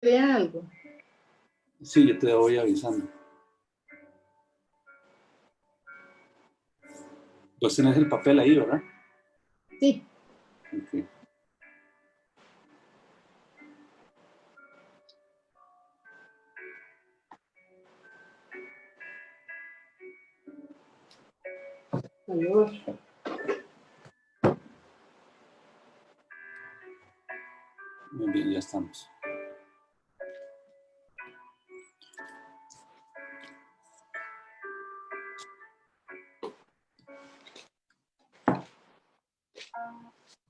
¿Crea algo? Sí, yo te voy avisando. Vos tenés el papel ahí, ¿verdad? Sí. Okay. Calor. Muy bien, ya estamos.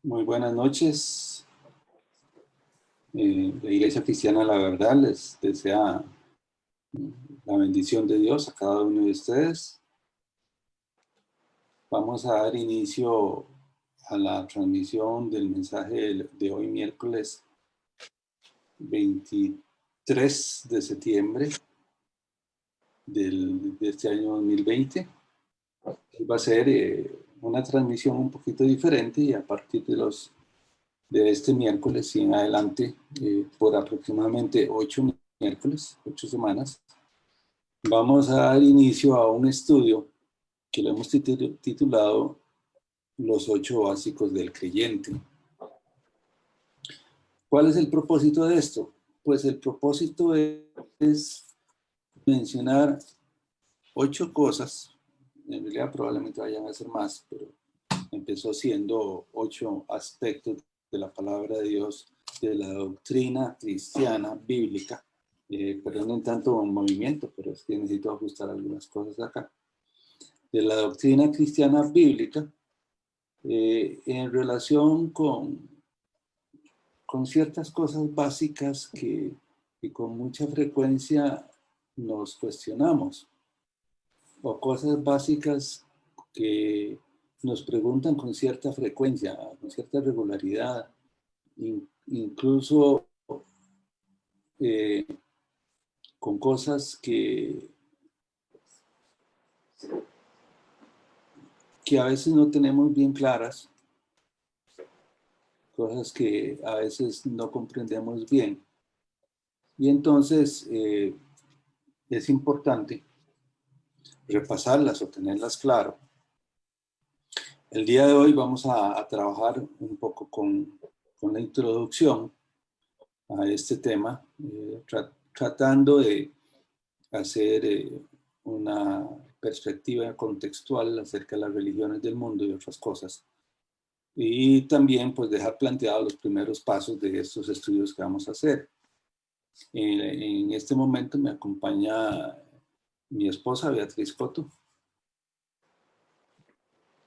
Muy buenas noches. La Iglesia Cristiana La Verdad les desea la bendición de Dios a cada uno de ustedes. Vamos a dar inicio a la transmisión del mensaje de hoy, miércoles 23 de septiembre de este año 2020. Va a ser una transmisión un poquito diferente y a partir de este miércoles y en adelante, por aproximadamente 8 miércoles, 8 semanas, vamos a dar inicio a un estudio que lo hemos titulado Los 8 básicos del creyente. ¿Cuál es el propósito de esto? Pues el propósito es mencionar 8 cosas, en realidad probablemente vayan a ser más, pero empezó siendo 8 aspectos de la palabra de Dios, de la doctrina cristiana bíblica, pero no en tanto un movimiento, pero es que necesito ajustar algunas cosas acá, de la doctrina cristiana bíblica, en relación con ciertas cosas básicas que con mucha frecuencia nos cuestionamos, o cosas básicas que nos preguntan con cierta frecuencia, con cierta regularidad, incluso con cosas que a veces no tenemos bien claras, cosas que a veces no comprendemos bien. Y entonces es importante repasarlas o tenerlas claro. El día de hoy vamos a trabajar un poco con la introducción a este tema, tratando de hacer una perspectiva contextual acerca de las religiones del mundo y otras cosas. Y también pues dejar planteados los primeros pasos de estos estudios que vamos a hacer. En este momento me acompaña mi esposa Beatriz Coto.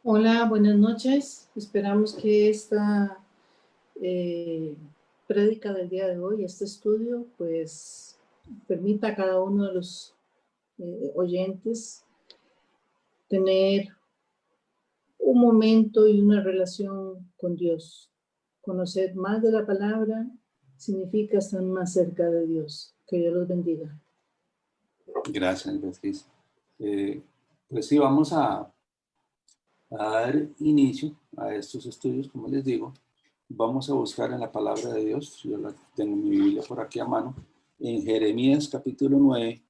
Hola, buenas noches. Esperamos que esta prédica del día de hoy, este estudio, pues permita a cada uno de los oyentes tener un momento y una relación con Dios. Conocer más de la palabra significa estar más cerca de Dios. Que Dios los bendiga. Gracias, Beatriz. Pues sí, vamos a dar inicio a estos estudios, como les digo. Vamos a buscar en la palabra de Dios, yo tengo mi Biblia por aquí a mano, en Jeremías capítulo 9,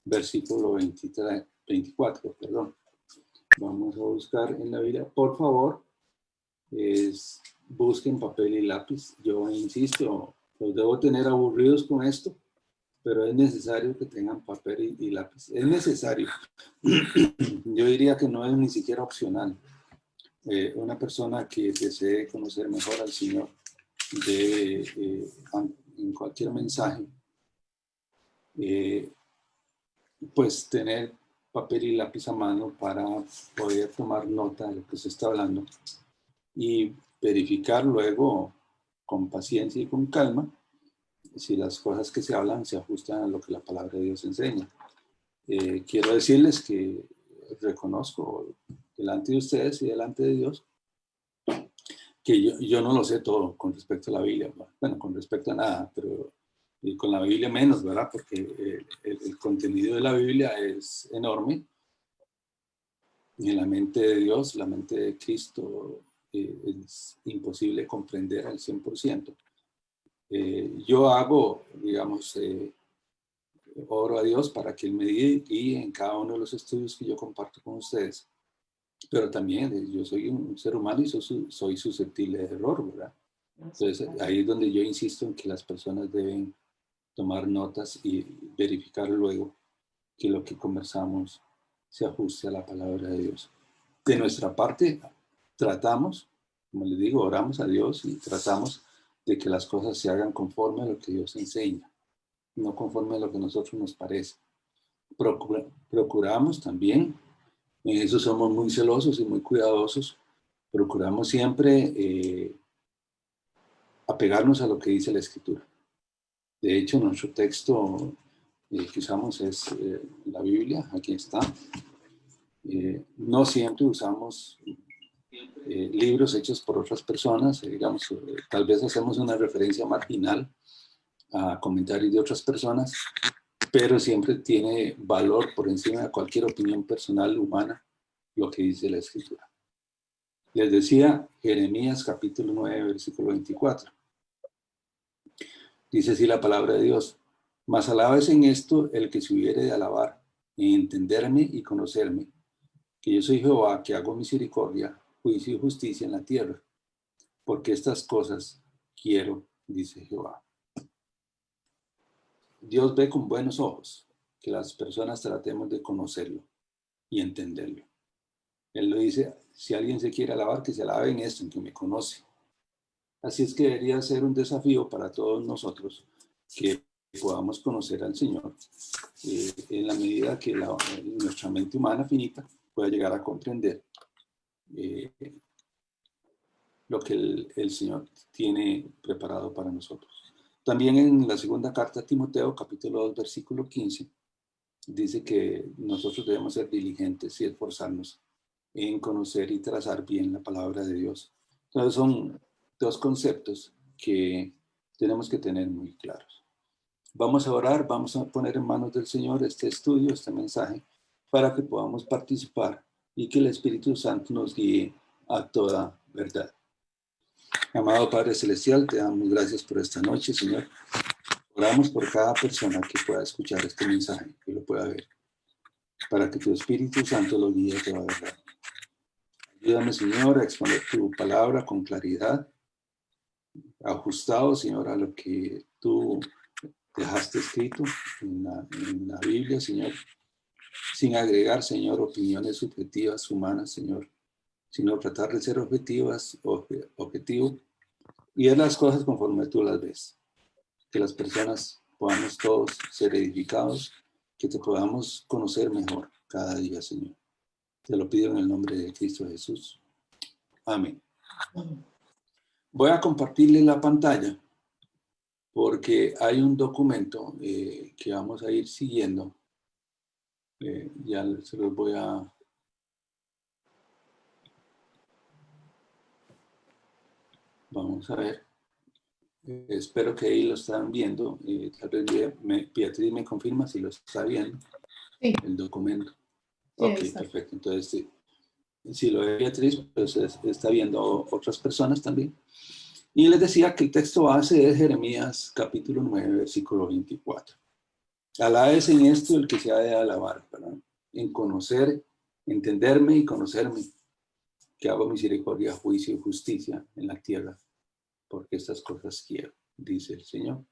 versículo 24, perdón. Vamos a buscar en la Biblia, por favor, busquen papel y lápiz. Yo insisto, los debo tener aburridos con esto, pero es necesario que tengan papel y lápiz. Es necesario. Yo diría que no es ni siquiera opcional. Una persona que desee conocer mejor al Señor debe, en cualquier mensaje, pues tener papel y lápiz a mano para poder tomar nota de lo que se está hablando y verificar luego con paciencia y con calma si las cosas que se hablan se ajustan a lo que la palabra de Dios enseña. Quiero decirles que reconozco delante de ustedes y delante de Dios que yo no lo sé todo con respecto a la Biblia. Bueno, con respecto a nada, pero y con la Biblia menos, ¿verdad? Porque el contenido de la Biblia es enorme. Y en la mente de Dios, la mente de Cristo, es imposible comprender al 100%. Yo hago, digamos, oro a Dios para que Él me guíe en cada uno de los estudios que yo comparto con ustedes. Pero también yo soy un ser humano y soy susceptible de error, ¿verdad? Entonces ahí es donde yo insisto en que las personas deben tomar notas y verificar luego que lo que conversamos se ajuste a la palabra de Dios. De nuestra parte, tratamos, como les digo, oramos a Dios y tratamos de que las cosas se hagan conforme a lo que Dios enseña, no conforme a lo que a nosotros nos parece. Procuramos también, en eso somos muy celosos y muy cuidadosos, procuramos siempre apegarnos a lo que dice la Escritura. De hecho, nuestro texto que usamos es la Biblia, aquí está. No siempre usamos libros hechos por otras personas, digamos, tal vez hacemos una referencia marginal a comentarios de otras personas, pero siempre tiene valor por encima de cualquier opinión personal humana lo que dice la Escritura. Les decía Jeremías capítulo 9, versículo 24. Dice así la palabra de Dios: mas alabes en esto el que se hubiere de alabar, en entenderme y conocerme, que yo soy Jehová, que hago misericordia, juicio y justicia en la tierra, porque estas cosas quiero, dice Jehová. Dios ve con buenos ojos que las personas tratemos de conocerlo y entenderlo. Él lo dice: si alguien se quiere alabar, que se alabe en esto, en que me conoce. Así es que debería ser un desafío para todos nosotros que podamos conocer al Señor en la medida que nuestra mente humana finita pueda llegar a comprender lo que el Señor tiene preparado para nosotros. También en la segunda carta a Timoteo, capítulo 2, versículo 15, dice que nosotros debemos ser diligentes y esforzarnos en conocer y trazar bien la palabra de Dios. Entonces son dos conceptos que tenemos que tener muy claros. Vamos a orar, vamos a poner en manos del Señor este estudio, este mensaje, para que podamos participar y que el Espíritu Santo nos guíe a toda verdad. Amado Padre Celestial, te damos gracias por esta noche, Señor. Oramos por cada persona que pueda escuchar este mensaje, que lo pueda ver, para que tu Espíritu Santo lo guíe a toda verdad. Ayúdame, Señor, a exponer tu palabra con claridad, ajustado, Señor, a lo que tú dejaste escrito en la Biblia, Señor, sin agregar, Señor, opiniones subjetivas humanas, Señor, sino tratar de ser objetivo y ver las cosas conforme tú las ves. Que las personas podamos todos ser edificados, que te podamos conocer mejor cada día, Señor. Te lo pido en el nombre de Cristo Jesús. Amén. Voy a compartirle la pantalla porque hay un documento que vamos a ir siguiendo. Ya se los voy a... Vamos a ver. Espero que ahí lo están viendo. Tal vez Beatriz me confirma si lo está viendo. Sí. El documento. Sí, Ok, perfecto. Entonces, si lo ve Beatriz, pues está viendo otras personas también. Y les decía que el texto base es Jeremías capítulo 9, versículo 24. Alabes en esto el que se ha de alabar, ¿verdad? En conocer, entenderme y conocerme, que hago misericordia, juicio y justicia en la tierra, porque estas cosas quiero, dice el Señor.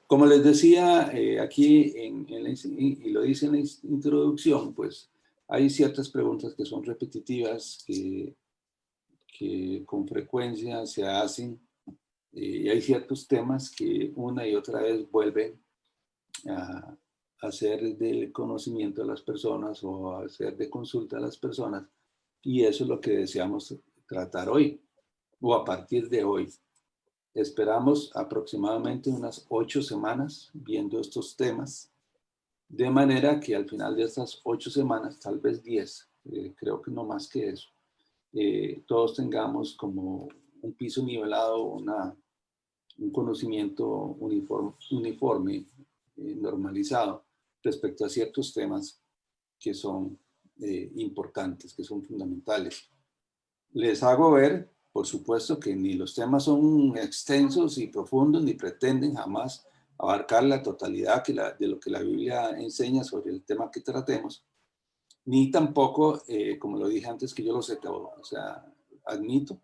Como les decía aquí, y lo dice en la introducción, pues hay ciertas preguntas que son repetitivas, que con frecuencia se hacen, y hay ciertos temas que una y otra vez vuelven a hacer del conocimiento de las personas o a hacer de consulta a las personas, y eso es lo que deseamos tratar hoy, o a partir de hoy. Esperamos aproximadamente unas 8 semanas viendo estos temas, de manera que al final de estas 8 semanas, tal vez 10, creo que no más que eso, todos tengamos como un piso nivelado, un conocimiento uniforme normalizado respecto a ciertos temas que son importantes, que son fundamentales. Les hago ver por supuesto que ni los temas son extensos y profundos, ni pretenden jamás abarcar la totalidad de lo que la Biblia enseña sobre el tema que tratemos, ni tampoco, como lo dije antes, que yo lo sé todo. O sea, admito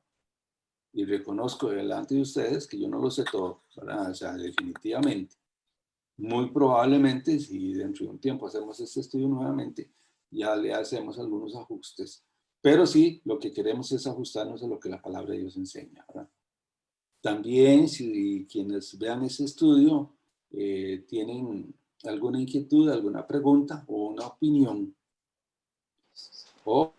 y reconozco delante de ustedes que yo no lo sé todo, ¿verdad? O sea, definitivamente. Muy probablemente, si dentro de un tiempo hacemos este estudio nuevamente, ya le hacemos algunos ajustes. Pero sí, lo que queremos es ajustarnos a lo que la palabra de Dios enseña, ¿verdad? También, si quienes vean ese estudio tienen alguna inquietud, alguna pregunta o una opinión, o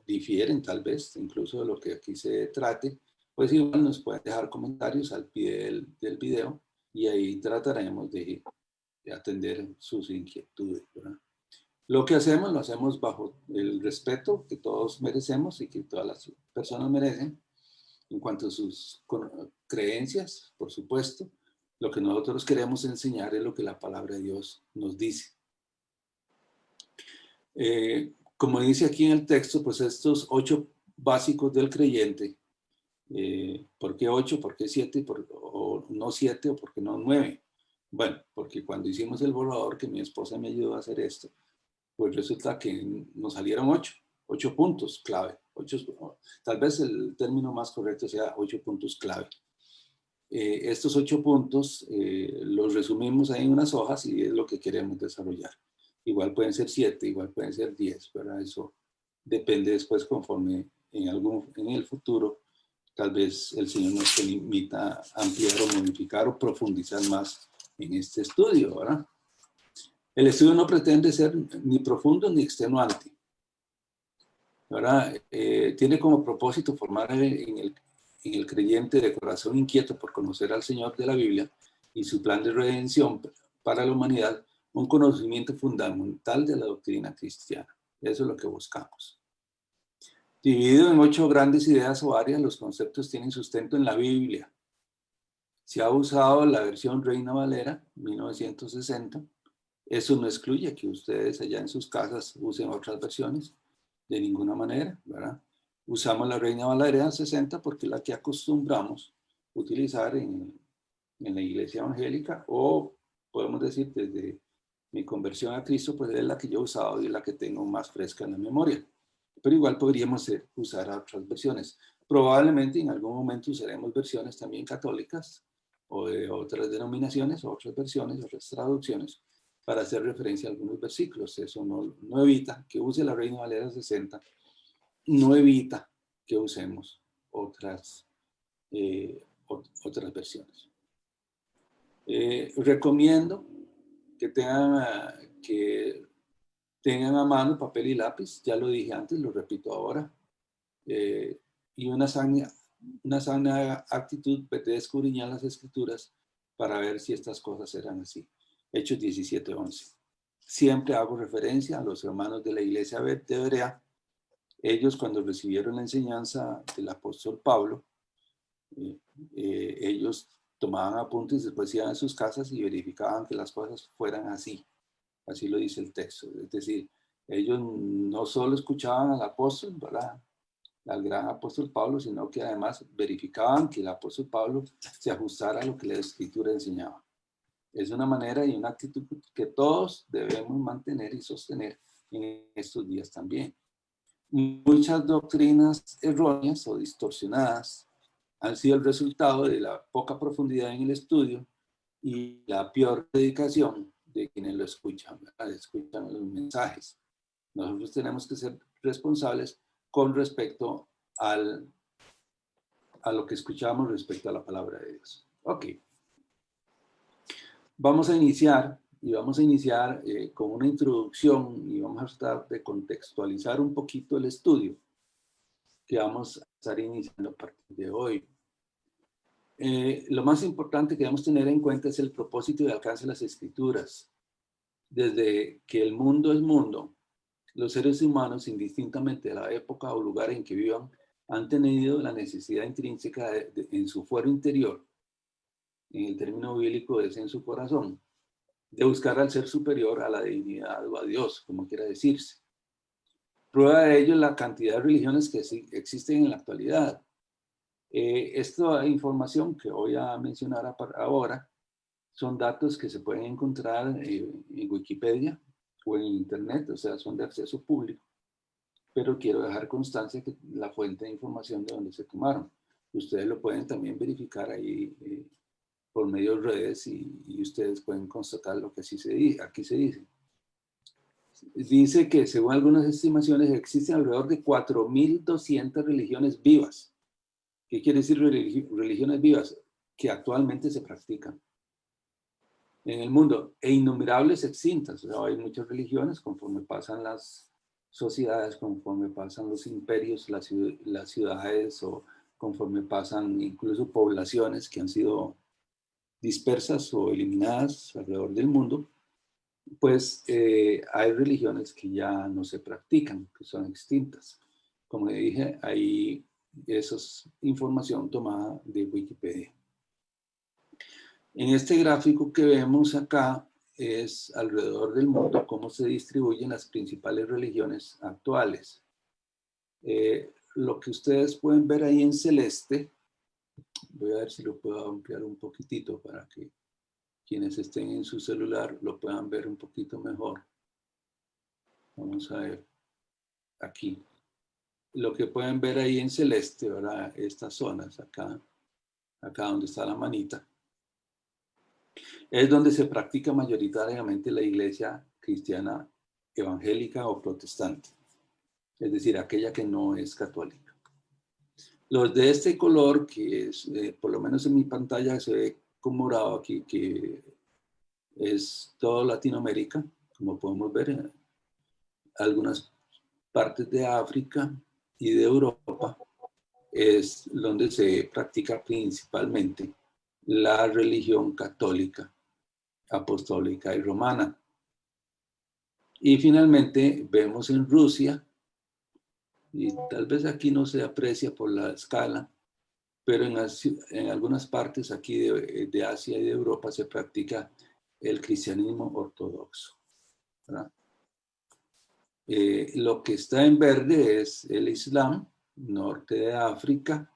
difieren tal vez incluso de lo que aquí se trate, pues igual nos pueden dejar comentarios al pie del video y ahí trataremos de atender sus inquietudes, ¿verdad? Lo que hacemos, lo hacemos bajo el respeto que todos merecemos y que todas las personas merecen en cuanto a sus creencias, por supuesto. Lo que nosotros queremos enseñar es lo que la palabra de Dios nos dice. Como dice aquí en el texto, pues estos 8 básicos del creyente, ¿por qué 8? ¿Por qué 7? ¿O no 7? ¿O por qué no 9? Bueno, porque cuando hicimos el borrador, que mi esposa me ayudó a hacer esto, pues resulta que nos salieron 8 puntos clave. Tal vez el término más correcto sea 8 puntos clave. Estos 8 puntos los resumimos ahí en unas hojas y es lo que queremos desarrollar. Igual pueden ser 7, igual pueden ser 10, ¿verdad? Eso depende después conforme en el futuro tal vez el Señor nos permita ampliar o modificar o profundizar más en este estudio, ¿verdad? El estudio no pretende ser ni profundo ni extenuante, ¿verdad? Tiene como propósito formar en el creyente de corazón inquieto por conocer al Señor de la Biblia y su plan de redención para la humanidad, un conocimiento fundamental de la doctrina cristiana. Eso es lo que buscamos. Dividido en 8 grandes ideas o áreas, los conceptos tienen sustento en la Biblia. Se ha usado la versión Reina Valera, 1960. Eso no excluye que ustedes allá en sus casas usen otras versiones, de ninguna manera, ¿verdad? Usamos la Reina Valera 60 porque es la que acostumbramos utilizar en la iglesia evangélica, o podemos decir desde mi conversión a Cristo, pues es la que yo he usado y es la que tengo más fresca en la memoria. Pero igual podríamos usar otras versiones. Probablemente en algún momento usaremos versiones también católicas o de otras denominaciones, o otras versiones, otras traducciones, para hacer referencia a algunos versículos. Eso no evita que use la Reina Valera 60, no evita que usemos otras versiones. Recomiendo que tengan a mano papel y lápiz, ya lo dije antes, lo repito ahora, y una sana actitud de escudriñar las escrituras para ver si estas cosas eran así. Hechos 17:11. Siempre hago referencia a los hermanos de la iglesia de Berea. Ellos, cuando recibieron la enseñanza del apóstol Pablo, ellos tomaban apuntes, después iban a sus casas y verificaban que las cosas fueran así. Así lo dice el texto. Es decir, ellos no solo escuchaban al apóstol, ¿verdad?, al gran apóstol Pablo, sino que además verificaban que el apóstol Pablo se ajustara a lo que la escritura enseñaba. Es una manera y una actitud que todos debemos mantener y sostener en estos días también. Muchas doctrinas erróneas o distorsionadas han sido el resultado de la poca profundidad en el estudio y la peor dedicación de quienes lo escuchan, ¿verdad? Escuchan los mensajes. Nosotros tenemos que ser responsables con respecto a lo que escuchamos respecto a la palabra de Dios. Ok. Vamos a iniciar con una introducción y vamos a tratar de contextualizar un poquito el estudio que vamos a estar iniciando a partir de hoy. Lo más importante que debemos tener en cuenta es el propósito y alcance de las escrituras. Desde que el mundo es mundo, los seres humanos, indistintamente de la época o lugar en que vivan, han tenido la necesidad intrínseca en su fuero interior, en el término bíblico es en su corazón, de buscar al ser superior, a la divinidad o a Dios, como quiera decirse. Prueba de ello es la cantidad de religiones que existen en la actualidad. Esta información que voy a mencionar ahora son datos que se pueden encontrar en Wikipedia o en Internet, o sea, son de acceso público, pero quiero dejar constancia que la fuente de información de donde se tomaron. Ustedes lo pueden también verificar ahí por medio de redes y ustedes pueden constatar lo que aquí se dice. Dice que según algunas estimaciones existen alrededor de 4.200 religiones vivas. ¿Qué quiere decir religiones vivas? Que actualmente se practican en el mundo, e innumerables extintas. O sea, hay muchas religiones conforme pasan las sociedades, conforme pasan los imperios, las ciudades, o conforme pasan incluso poblaciones que han sido dispersas o eliminadas alrededor del mundo, pues hay religiones que ya no se practican, que son extintas. Como le dije, ahí esa es información tomada de Wikipedia. En este gráfico que vemos acá es alrededor del mundo cómo se distribuyen las principales religiones actuales. Lo que ustedes pueden ver ahí en celeste, voy a ver si lo puedo ampliar un poquitito para que quienes estén en su celular lo puedan ver un poquito mejor. Vamos a ver aquí. Lo que pueden ver ahí en celeste, ¿verdad? Estas zonas acá donde está la manita, es donde se practica mayoritariamente la iglesia cristiana evangélica o protestante, es decir, aquella que no es católica. Los de este color, que es, por lo menos en mi pantalla se ve como morado aquí, que es toda Latinoamérica, como podemos ver, algunas partes de África y de Europa, es donde se practica principalmente la religión católica, apostólica y romana. Y finalmente vemos en Rusia, y tal vez aquí no se aprecia por la escala, pero en algunas partes aquí de Asia y de Europa se practica el cristianismo ortodoxo, ¿verdad? Lo que está en verde es el Islam, norte de África,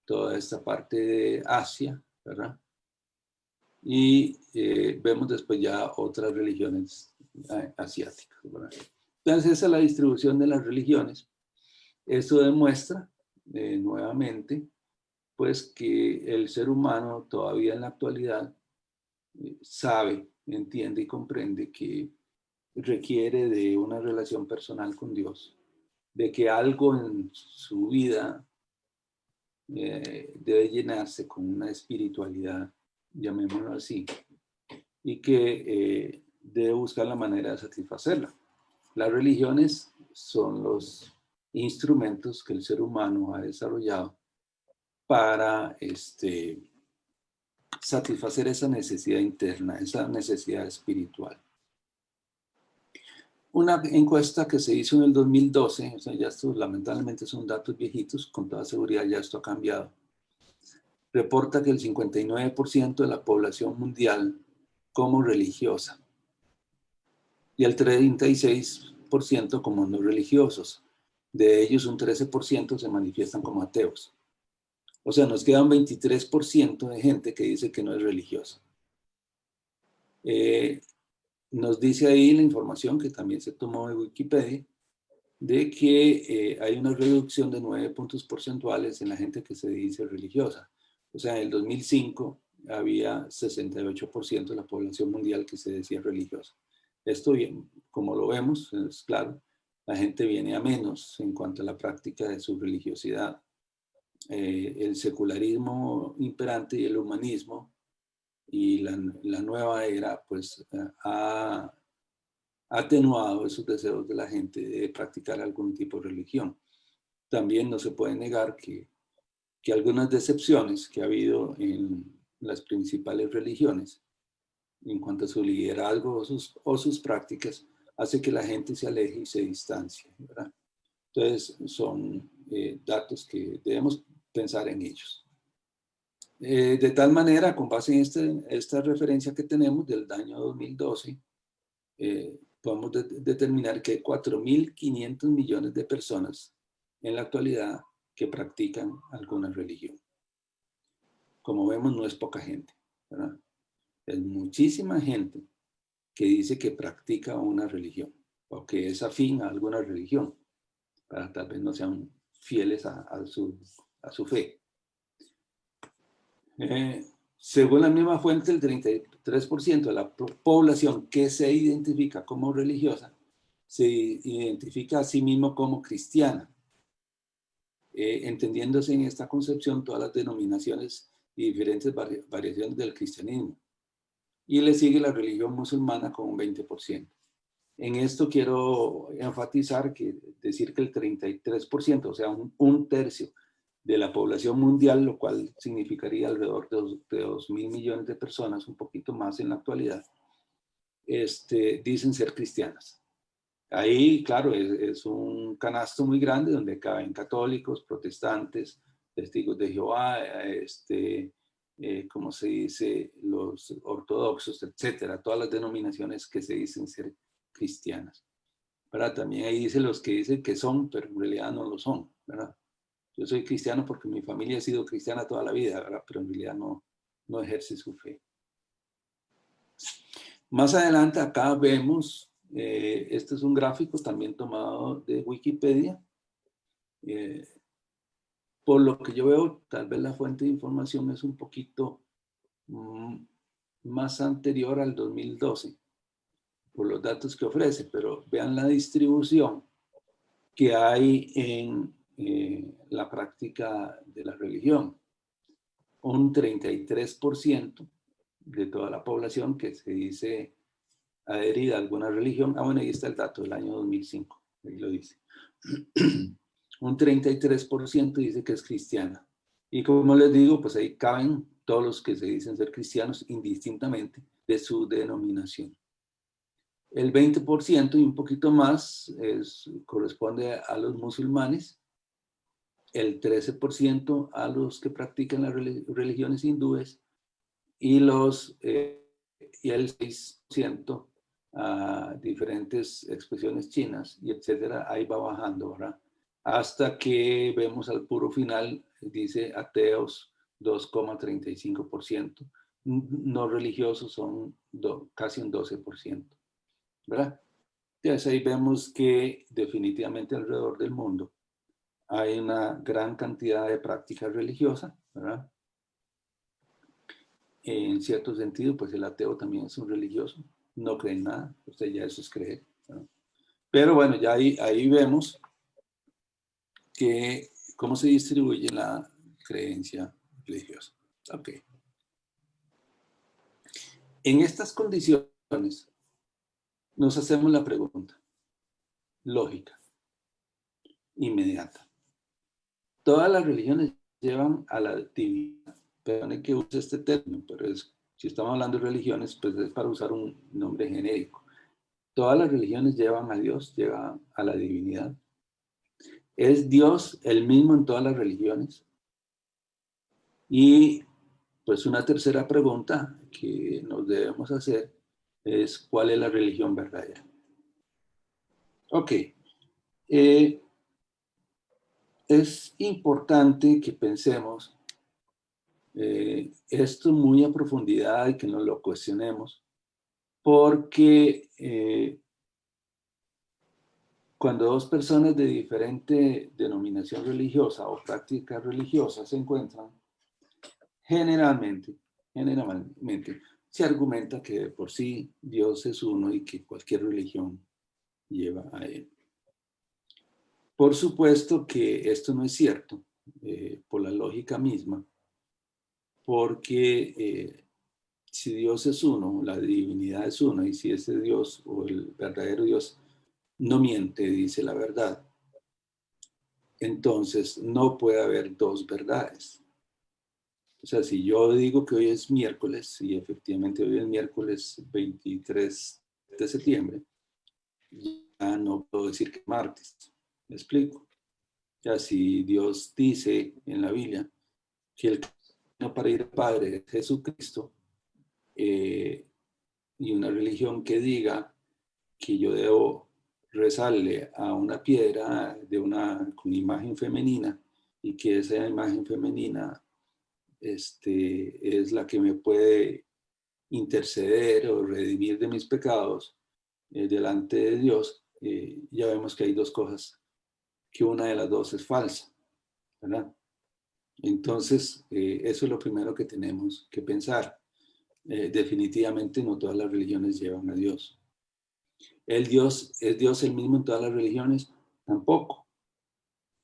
toda esta parte de Asia, ¿verdad? Y vemos después ya otras religiones asiáticas, ¿verdad? Entonces esa es la distribución de las religiones. Esto demuestra nuevamente pues que el ser humano todavía en la actualidad sabe, entiende y comprende que requiere de una relación personal con Dios, de que algo en su vida debe llenarse con una espiritualidad, llamémoslo así, y que debe buscar la manera de satisfacerla. Las religiones son los instrumentos que el ser humano ha desarrollado para satisfacer esa necesidad interna, esa necesidad espiritual. Una encuesta que se hizo en el 2012, o sea, ya estos lamentablemente son datos viejitos, con toda seguridad ya esto ha cambiado, reporta que el 59% de la población mundial como religiosa y el 36% como no religiosos. De ellos un 13% se manifiestan como ateos. O sea, nos queda un 23% de gente que dice que no es religiosa. Nos dice ahí la información que también se tomó de Wikipedia, de que hay una reducción de 9 puntos porcentuales en la gente que se dice religiosa. O sea, en el 2005 había 68% de la población mundial que se decía religiosa. Esto, como lo vemos, es claro, la gente viene a menos en cuanto a la práctica de su religiosidad. El secularismo imperante y el humanismo y la nueva era, pues, ha atenuado esos deseos de la gente de practicar algún tipo de religión. También no se puede negar que algunas decepciones que ha habido en las principales religiones en cuanto a su liderazgo o sus prácticas hace que la gente se aleje y se distancie, ¿verdad? Entonces son datos que debemos pensar en ellos. De tal manera, con base en esta referencia que tenemos del año 2012, podemos determinar que hay 4.500 millones de personas en la actualidad que practican alguna religión. Como vemos, no es poca gente, ¿verdad? Es muchísima gente que dice que practica una religión o que es afín a alguna religión, para tal vez no sean fieles a su fe. Según la misma fuente, el 33% de la población que se identifica como religiosa se identifica a sí mismo como cristiana, entendiéndose en esta concepción todas las denominaciones y diferentes variaciones del cristianismo. Y le sigue la religión musulmana con un 20%. En esto quiero enfatizar que decir que el 33%, o sea, un tercio de la población mundial, lo cual significaría alrededor de 2.000 millones de personas, un poquito más en la actualidad, dicen ser cristianas. Ahí, claro, es un canasto muy grande donde caben católicos, protestantes, testigos de Jehová, ¿cómo se dice? Los ortodoxos, etcétera, todas las denominaciones que se dicen ser cristianas. ¿Verdad? También ahí dice los que dicen que son, pero en realidad no lo son, ¿verdad? Yo soy cristiano porque mi familia ha sido cristiana toda la vida, ¿verdad? Pero en realidad no ejerce su fe. Más adelante acá vemos, este es un gráfico también tomado de Wikipedia. Por lo que yo veo, tal vez la fuente de información es un poquito más anterior al 2012, por los datos que ofrece, pero vean la distribución que hay en la práctica de la religión. Un 33% de toda la población que se dice adherida a alguna religión. Bueno, ahí está el dato del año 2005, ahí lo dice. Un 33% dice que es cristiana. Y como les digo, pues ahí caben todos los que se dicen ser cristianos indistintamente de su denominación. El 20% y un poquito más corresponde a los musulmanes, el 13% a los que practican las religiones hindúes y el 6% a diferentes expresiones chinas y etcétera. Ahí va bajando, ¿verdad? Hasta que vemos al puro final, dice ateos 2,35%, no religiosos son casi un 12%, ¿verdad? Entonces ahí vemos que definitivamente alrededor del mundo hay una gran cantidad de prácticas religiosas, ¿verdad? En cierto sentido, pues el ateo también es un religioso, no cree en nada, o sea, ya eso es creer, ¿verdad? Pero bueno, ya ahí vemos que cómo se distribuye la creencia religiosa. Ok. En estas condiciones nos hacemos la pregunta lógica, inmediata. Todas las religiones llevan a la divinidad. Perdone que use este término, pero si estamos hablando de religiones, pues es para usar un nombre genérico. Todas las religiones llevan a Dios, llevan a la divinidad. ¿Es Dios el mismo en todas las religiones? Y pues una tercera pregunta que nos debemos hacer es ¿cuál es la religión verdadera? Ok. Es importante que pensemos esto muy a profundidad y que nos lo cuestionemos, porque cuando dos personas de diferente denominación religiosa o práctica religiosa se encuentran, generalmente se argumenta que de por sí Dios es uno y que cualquier religión lleva a él. Por supuesto que esto no es cierto, por la lógica misma, porque si Dios es uno, la divinidad es una, y si ese Dios o el verdadero Dios no miente, dice la verdad, entonces no puede haber dos verdades. O sea, si yo digo que hoy es miércoles, y efectivamente hoy es miércoles 23 de septiembre, ya no puedo decir que es martes. ¿Me explico? Ya si Dios dice en la Biblia que el camino para ir al Padre es Jesucristo, y una religión que diga que yo debo rezarle a una piedra con imagen femenina y que esa imagen femenina es la que me puede interceder o redimir de mis pecados delante de Dios, ya vemos que hay dos cosas, que una de las dos es falsa, ¿verdad? Entonces, eso es lo primero que tenemos que pensar. Definitivamente no todas las religiones llevan a Dios. ¿Es Dios el mismo en todas las religiones?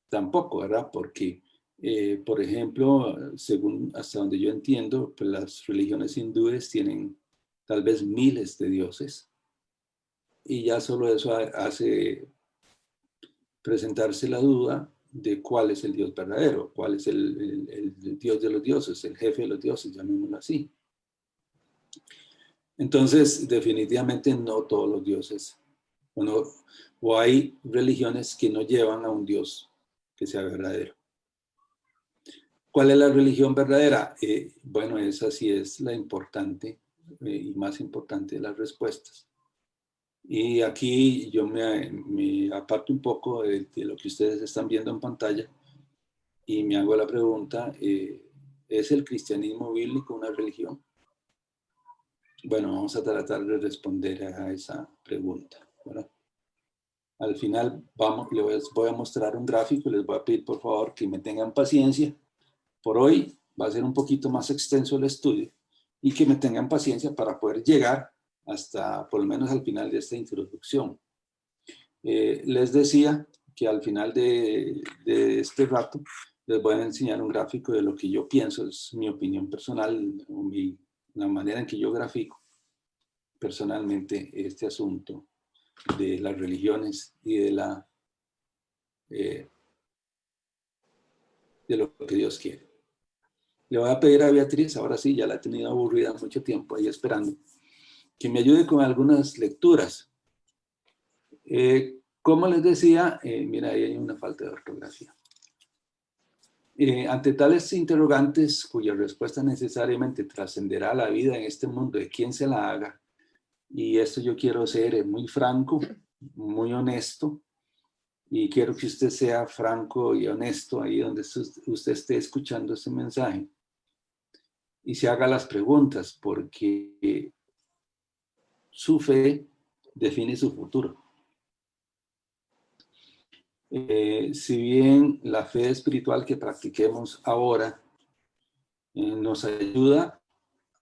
Tampoco, ¿verdad? Porque, por ejemplo, según hasta donde yo entiendo, pues las religiones hindúes tienen tal vez miles de dioses y ya solo eso hace presentarse la duda de cuál es el Dios verdadero, cuál es el Dios de los dioses, el jefe de los dioses, llamémoslo así. Entonces, definitivamente no todos los dioses, o hay religiones que no llevan a un Dios que sea verdadero. ¿Cuál es la religión verdadera? Bueno, esa sí es la importante y más importante de las respuestas. Y aquí yo me aparto un poco de lo que ustedes están viendo en pantalla y me hago la pregunta, ¿es el cristianismo bíblico una religión? Bueno, vamos a tratar de responder a esa pregunta, ¿verdad? Al final les voy a mostrar un gráfico y les voy a pedir por favor que me tengan paciencia. Por hoy va a ser un poquito más extenso el estudio y que me tengan paciencia para poder llegar hasta por lo menos al final de esta introducción. Les decía que al final de este rato les voy a enseñar un gráfico de lo que yo pienso, es mi opinión personal, la manera en que yo grafico personalmente este asunto de las religiones y de lo que Dios quiere. Le voy a pedir a Beatriz, ahora sí, ya la he tenido aburrida mucho tiempo ahí esperando, que me ayude con algunas lecturas. Como les decía, mira, ahí hay una falta de ortografía. Ante tales interrogantes, cuya respuesta necesariamente trascenderá la vida en este mundo de quien se la haga, y esto yo quiero ser muy franco, muy honesto, y quiero que usted sea franco y honesto ahí donde usted esté escuchando este mensaje, y se haga las preguntas, porque su fe define su futuro. Si bien la fe espiritual que practiquemos ahora nos ayuda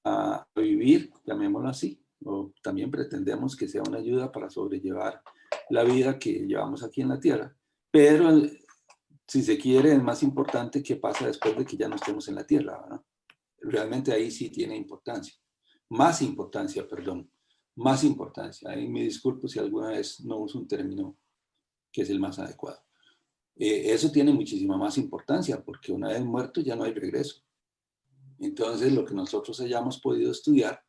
a vivir, llamémoslo así, o también pretendemos que sea una ayuda para sobrellevar la vida que llevamos aquí en la tierra, pero si se quiere es más importante qué pasa después de que ya no estemos en la tierra, ¿verdad? Realmente ahí sí tiene importancia, más importancia, perdón, más importancia. Ahí me disculpo si alguna vez no uso un término que es el más adecuado. Eso tiene muchísima más importancia porque una vez muerto ya no hay regreso. Entonces, lo que nosotros hayamos podido estudiar,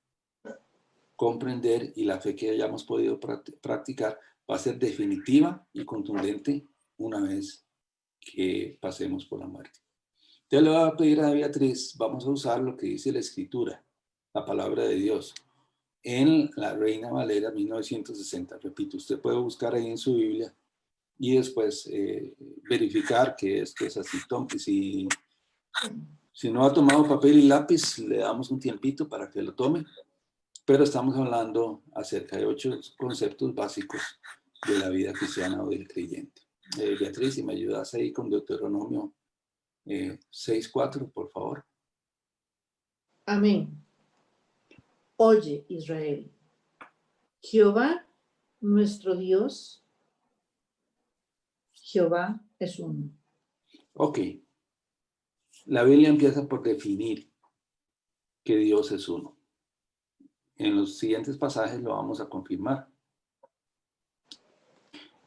comprender y la fe que hayamos podido practicar va a ser definitiva y contundente una vez que pasemos por la muerte. Entonces le voy a pedir a Beatriz, vamos a usar lo que dice la Escritura, la palabra de Dios, en la Reina Valera 1960. Repito, usted puede buscar ahí en su Biblia y después verificar que esto es así. Si no ha tomado papel y lápiz, le damos un tiempito para que lo tome, pero estamos hablando acerca de 8 conceptos básicos de la vida cristiana o del creyente. Beatriz, si me ayudas ahí con Deuteronomio 6:4, por favor. Amén. Oye, Israel, Jehová, nuestro Dios, Jehová es uno. Ok. La Biblia empieza por definir que Dios es uno. En los siguientes pasajes lo vamos a confirmar.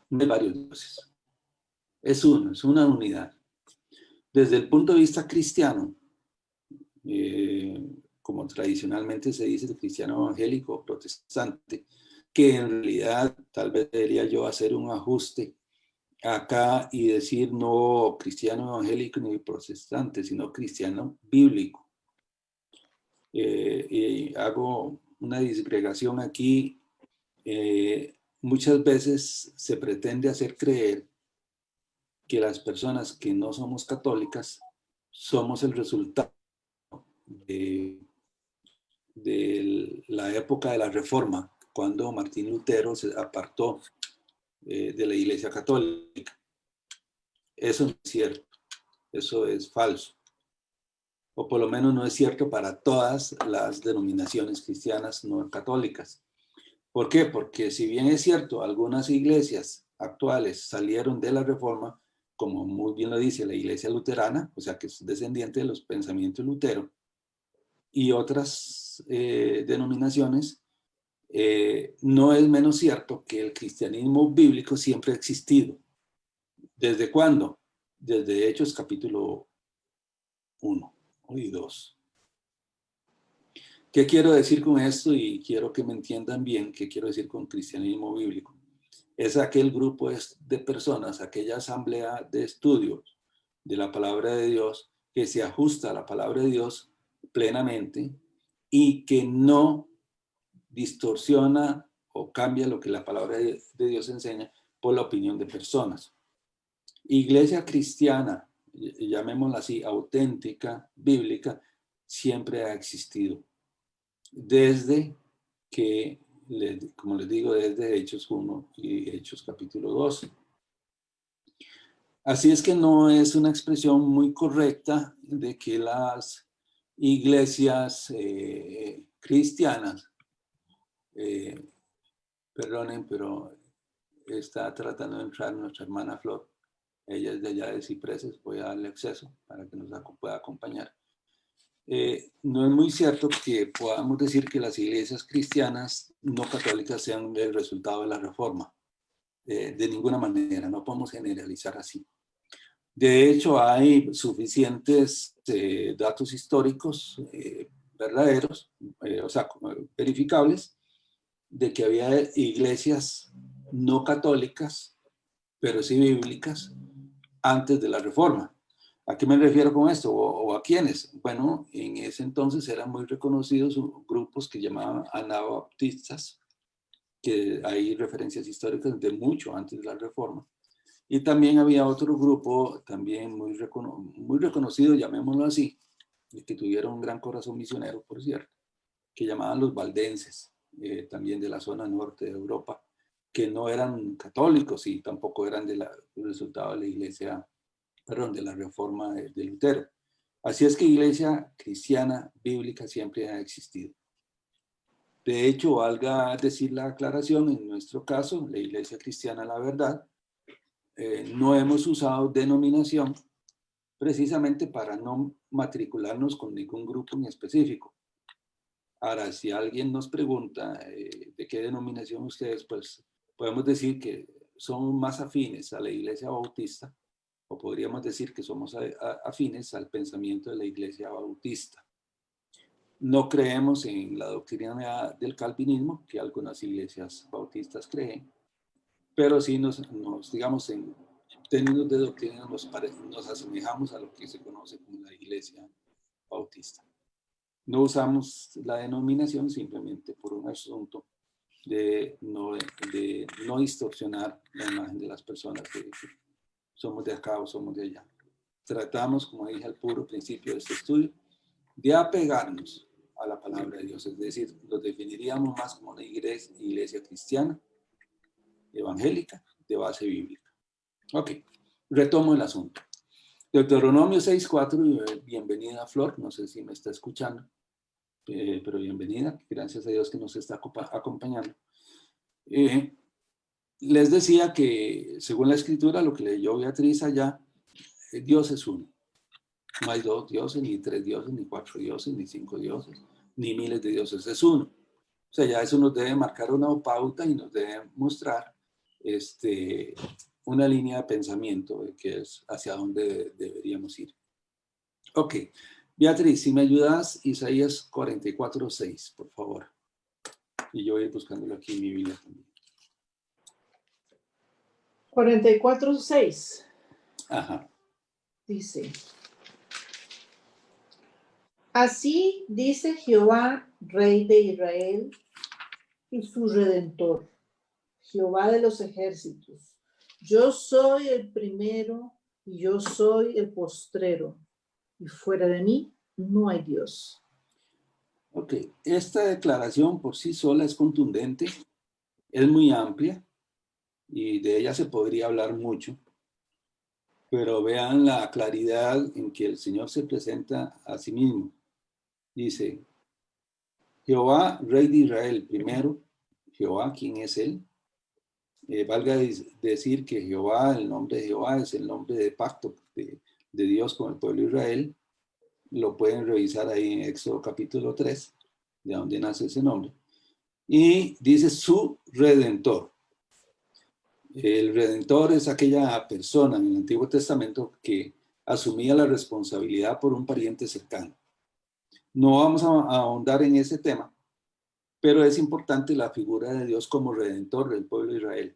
No hay varios dioses. Es uno, es una unidad. Desde el punto de vista cristiano, como tradicionalmente se dice, el cristiano evangélico o protestante, que en realidad tal vez debería yo hacer un ajuste acá y decir no cristiano evangélico ni protestante, sino cristiano bíblico. Y hago una disgregación aquí. Muchas veces se pretende hacer creer que las personas que no somos católicas somos el resultado de la época de la Reforma, cuando Martín Lutero se apartó de la Iglesia Católica. Eso no es cierto, eso es falso. O por lo menos no es cierto para todas las denominaciones cristianas no católicas. ¿Por qué? Porque si bien es cierto, algunas iglesias actuales salieron de la Reforma, como muy bien lo dice la Iglesia Luterana, o sea que es descendiente de los pensamientos de Lutero, y otras denominaciones, no es menos cierto que el cristianismo bíblico siempre ha existido. ¿Desde cuándo? Desde Hechos capítulo 1 y 2. ¿Qué quiero decir con esto? Y quiero que me entiendan bien qué quiero decir con cristianismo bíblico. Es aquel grupo de personas, aquella asamblea de estudios de la palabra de Dios que se ajusta a la palabra de Dios plenamente y que no distorsiona o cambia lo que la palabra de Dios enseña por la opinión de personas. Iglesia cristiana, llamémosla así, auténtica, bíblica, siempre ha existido. Desde que, como les digo, desde Hechos 1 y Hechos capítulo 12. Así es que no es una expresión muy correcta de que las iglesias cristianas, perdonen, pero está tratando de entrar nuestra hermana Flor. Ella es de allá de Cipreses, voy a darle acceso para que nos pueda acompañar. No es muy cierto que podamos decir que las iglesias cristianas no católicas sean el resultado de la Reforma. De ninguna manera, no podemos generalizar así. De hecho, hay suficientes datos históricos verdaderos, o sea, verificables, de que había iglesias no católicas, pero sí bíblicas, antes de la Reforma. ¿A qué me refiero con esto? ¿O a quiénes? Bueno, en ese entonces eran muy reconocidos grupos que llamaban anabaptistas, que hay referencias históricas de mucho antes de la Reforma. Y también había otro grupo también muy reconocido, llamémoslo así, y que tuvieron un gran corazón misionero, por cierto, que llamaban los valdenses, también de la zona norte de Europa, que no eran católicos y tampoco eran del resultado de la iglesia, perdón, de la reforma de Lutero. Así es que iglesia cristiana bíblica siempre ha existido. De hecho, valga decir la aclaración, en nuestro caso, la Iglesia Cristiana La Verdad, no hemos usado denominación precisamente para no matricularnos con ningún grupo en específico. Ahora, si alguien nos pregunta de qué denominación ustedes, pues podemos decir que somos más afines a la Iglesia Bautista, o podríamos decir que somos afines al pensamiento de la Iglesia Bautista. No creemos en la doctrina del calvinismo, que algunas iglesias bautistas creen, pero sí digamos, en términos de doctrina nos asemejamos a lo que se conoce como la iglesia bautista. No usamos la denominación simplemente por un asunto de no distorsionar la imagen de las personas que somos de acá o somos de allá. Tratamos, como dije al puro principio de este estudio, de apegarnos a la palabra de Dios, es decir, lo definiríamos más como una iglesia cristiana, evangélica, de base bíblica. Ok, retomo el asunto. Deuteronomio 6:4, bienvenida Flor, no sé si me está escuchando, pero bienvenida, gracias a Dios que nos está acompañando. Les decía que según la escritura, lo que leyó Beatriz allá, Dios es uno. No hay dos dioses, ni tres dioses, ni cuatro dioses, ni cinco dioses, ni miles de dioses, es uno. O sea, ya eso nos debe marcar una pauta y nos debe mostrar una línea de pensamiento que es hacia dónde deberíamos ir. Ok, Beatriz, si me ayudas, Isaías 44:6, por favor. Y yo voy a ir buscándolo aquí en mi Biblia también. 44:6. Ajá. Dice: Así dice Jehová, Rey de Israel, y su Redentor, Jehová de los ejércitos. Yo soy el primero y yo soy el postrero, y fuera de mí no hay Dios. Ok, esta declaración por sí sola es contundente, es muy amplia y de ella se podría hablar mucho, pero vean la claridad en que el Señor se presenta a sí mismo. Dice, Jehová, Rey de Israel, primero, Jehová, ¿quién es él? Valga decir que Jehová, el nombre de Jehová es el nombre de pacto de Dios con el pueblo de Israel. Lo pueden revisar ahí en Éxodo capítulo 3, de donde nace ese nombre. Y dice su redentor. El redentor es aquella persona en el Antiguo Testamento que asumía la responsabilidad por un pariente cercano. No vamos a ahondar en ese tema, pero es importante la figura de Dios como redentor del pueblo de Israel.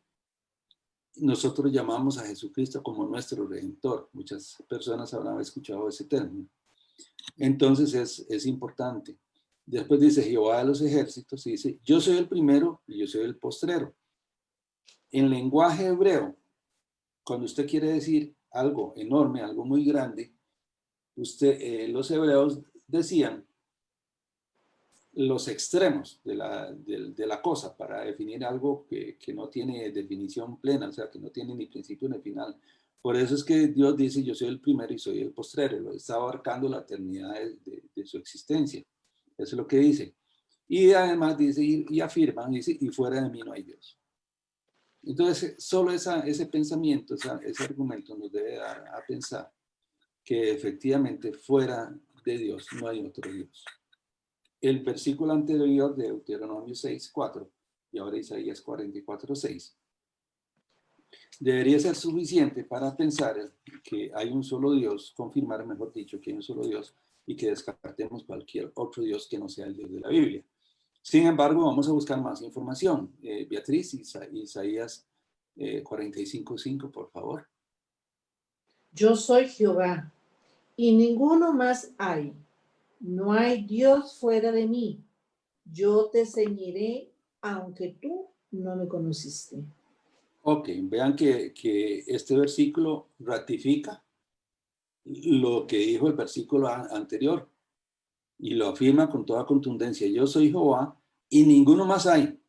Nosotros llamamos a Jesucristo como nuestro redentor. Muchas personas habrán escuchado ese término. Entonces es importante. Después dice Jehová de los ejércitos y dice, yo soy el primero y yo soy el postrero. En lenguaje hebreo, cuando usted quiere decir algo enorme, algo muy grande, los hebreos decían los extremos de la cosa para definir algo que no tiene definición plena, o sea, que no tiene ni principio ni final. Por eso es que Dios dice, yo soy el primero y soy el postrero. Lo está abarcando la eternidad de su existencia. Eso es lo que dice. Y además dice, y afirma, dice, y fuera de mí no hay Dios. Entonces, solo ese pensamiento, ese argumento nos debe dar a pensar que efectivamente fuera de Dios no hay otro Dios. El versículo anterior de Deuteronomio 6:4 y ahora Isaías 44:6 debería ser suficiente para pensar que hay un solo Dios, confirmar, mejor dicho, que hay un solo Dios y que descartemos cualquier otro Dios que no sea el Dios de la Biblia. Sin embargo, vamos a buscar más información. Beatriz, Isaías 45:5, por favor. Yo soy Jehová, y ninguno más hay. No hay Dios fuera de mí. Yo te ceñiré, aunque tú no me conociste. Ok, vean que este versículo ratifica lo que dijo el versículo anterior y lo afirma con toda contundencia. Yo soy Jehová y ninguno más hay.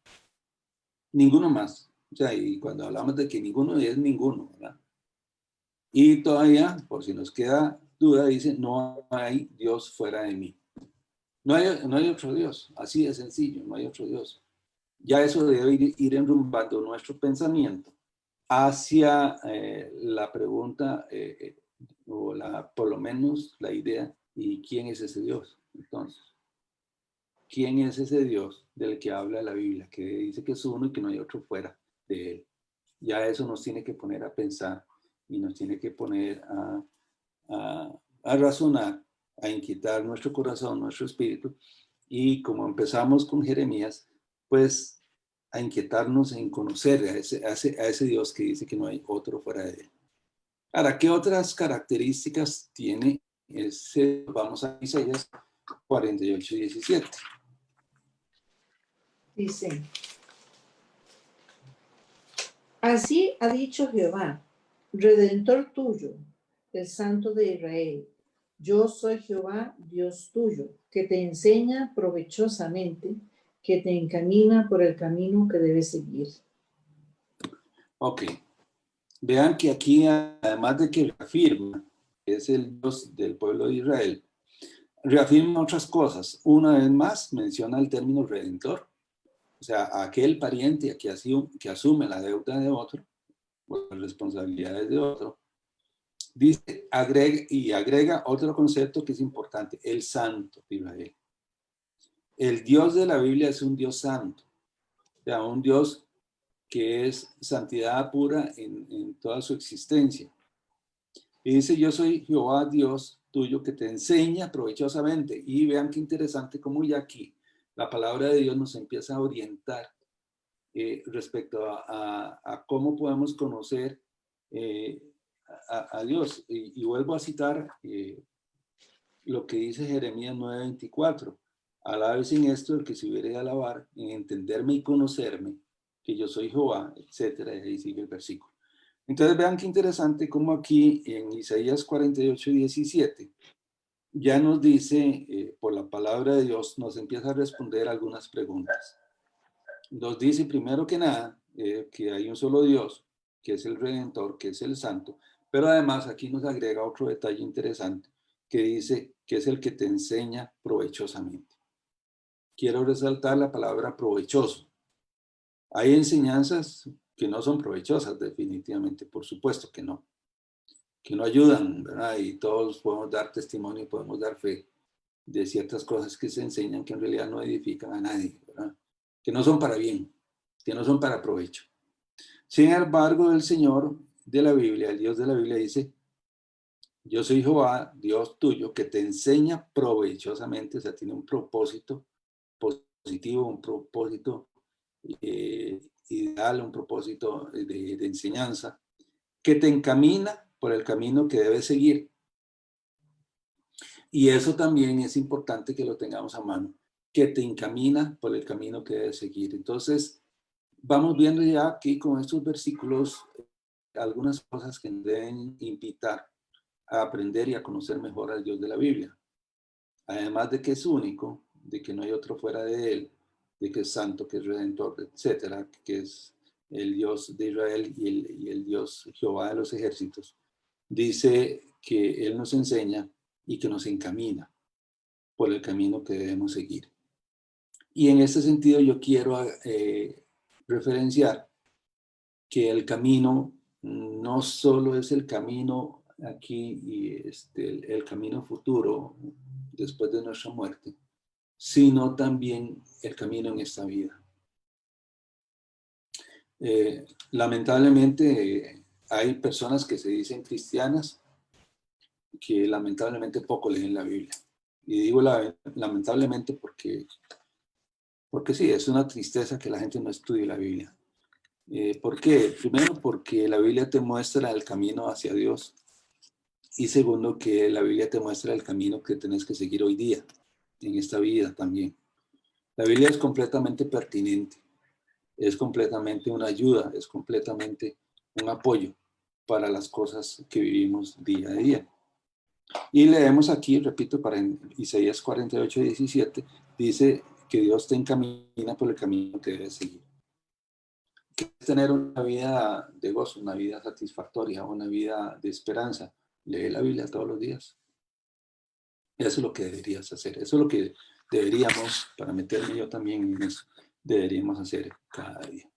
Ninguno más. O sea, y cuando hablamos de que ninguno es ninguno, ¿verdad? Y todavía, por si nos queda duda, dice, no hay Dios fuera de mí. No hay otro Dios. Así de sencillo, no hay otro Dios. Ya eso debe ir enrumbando nuestro pensamiento hacia la pregunta, o por lo menos la idea, ¿y quién es ese Dios? Entonces, ¿quién es ese Dios del que habla la Biblia? Que dice que es uno y que no hay otro fuera de él. Ya eso nos tiene que poner a pensar y nos tiene que poner a razonar, a inquietar nuestro corazón, nuestro espíritu. Y como empezamos con Jeremías, pues a inquietarnos en conocer a ese Dios que dice que no hay otro fuera de él. Ahora, ¿qué otras características tiene ese? Vamos a Isaías 48:17. Dice, así ha dicho Jehová, Redentor tuyo, el Santo de Israel. Yo soy Jehová, Dios tuyo, que te enseña provechosamente, que te encamina por el camino que debes seguir. Ok. Vean que aquí, además de que reafirma que es el Dios del pueblo de Israel, reafirma otras cosas. Una vez más menciona el término redentor, o sea, aquel pariente que asume la deuda de otro, o las responsabilidades de otro. Dice, agrega otro concepto que es importante, el santo de Israel. El Dios de la Biblia es un Dios santo, o sea, un Dios que es santidad pura en toda su existencia. Y dice, yo soy Jehová Dios tuyo que te enseña provechosamente. Y vean qué interesante cómo ya aquí la palabra de Dios nos empieza a orientar respecto a cómo podemos conocer a Dios. Y vuelvo a citar lo que dice Jeremías 9:24. Alabes en esto el que se hubiere de alabar, en entenderme y conocerme, que yo soy Jehová, etcétera. Y ahí sigue el versículo. Entonces vean qué interesante como aquí en Isaías 48, 17, ya nos dice, por la palabra de Dios, nos empieza a responder algunas preguntas. Nos dice primero que nada que hay un solo Dios, que es el Redentor, que es el Santo, pero además aquí nos agrega otro detalle interesante, que dice que es el que te enseña provechosamente. Quiero resaltar la palabra provechoso. Hay enseñanzas que no son provechosas, definitivamente, por supuesto que no ayudan, ¿verdad? Y todos podemos dar testimonio y podemos dar fe de ciertas cosas que se enseñan que en realidad no edifican a nadie, ¿verdad? Que no son para bien, que no son para provecho. Sin embargo, el Señor de la Biblia, el Dios de la Biblia dice, yo soy Jehová, Dios tuyo, que te enseña provechosamente, o sea, tiene un propósito positivo, un propósito ideal, un propósito de enseñanza, que te encamina por el camino que debes seguir. Y eso también es importante que lo tengamos a mano, que te encamina por el camino que debes seguir. Entonces, vamos viendo ya aquí con estos versículos algunas cosas que nos deben invitar a aprender y a conocer mejor al Dios de la Biblia. Además de que es único, de que no hay otro fuera de él, de que es santo, que es redentor, etcétera, que es el Dios de Israel y el Dios Jehová de los ejércitos. Dice que él nos enseña y que nos encamina por el camino que debemos seguir. Y en este sentido yo quiero referenciar que el camino no solo es el camino aquí y el camino futuro después de nuestra muerte, sino también el camino en esta vida. Lamentablemente hay personas que se dicen cristianas que lamentablemente poco leen la Biblia. Y digo lamentablemente porque sí, es una tristeza que la gente no estudie la Biblia. ¿Por qué? Primero, porque la Biblia te muestra el camino hacia Dios. Y segundo, que la Biblia te muestra el camino que tenés que seguir hoy día, en esta vida también. La Biblia es completamente pertinente, es completamente una ayuda, es completamente un apoyo para las cosas que vivimos día a día. Y leemos aquí, repito, para Isaías 48, 17, dice que Dios te encamina por el camino que debes seguir. ¿Qué es tener una vida de gozo, una vida satisfactoria, una vida de esperanza? Lee la Biblia todos los días. Eso es lo que deberías hacer. Eso es lo que deberíamos, para meterme yo también en eso, deberíamos hacer cada día.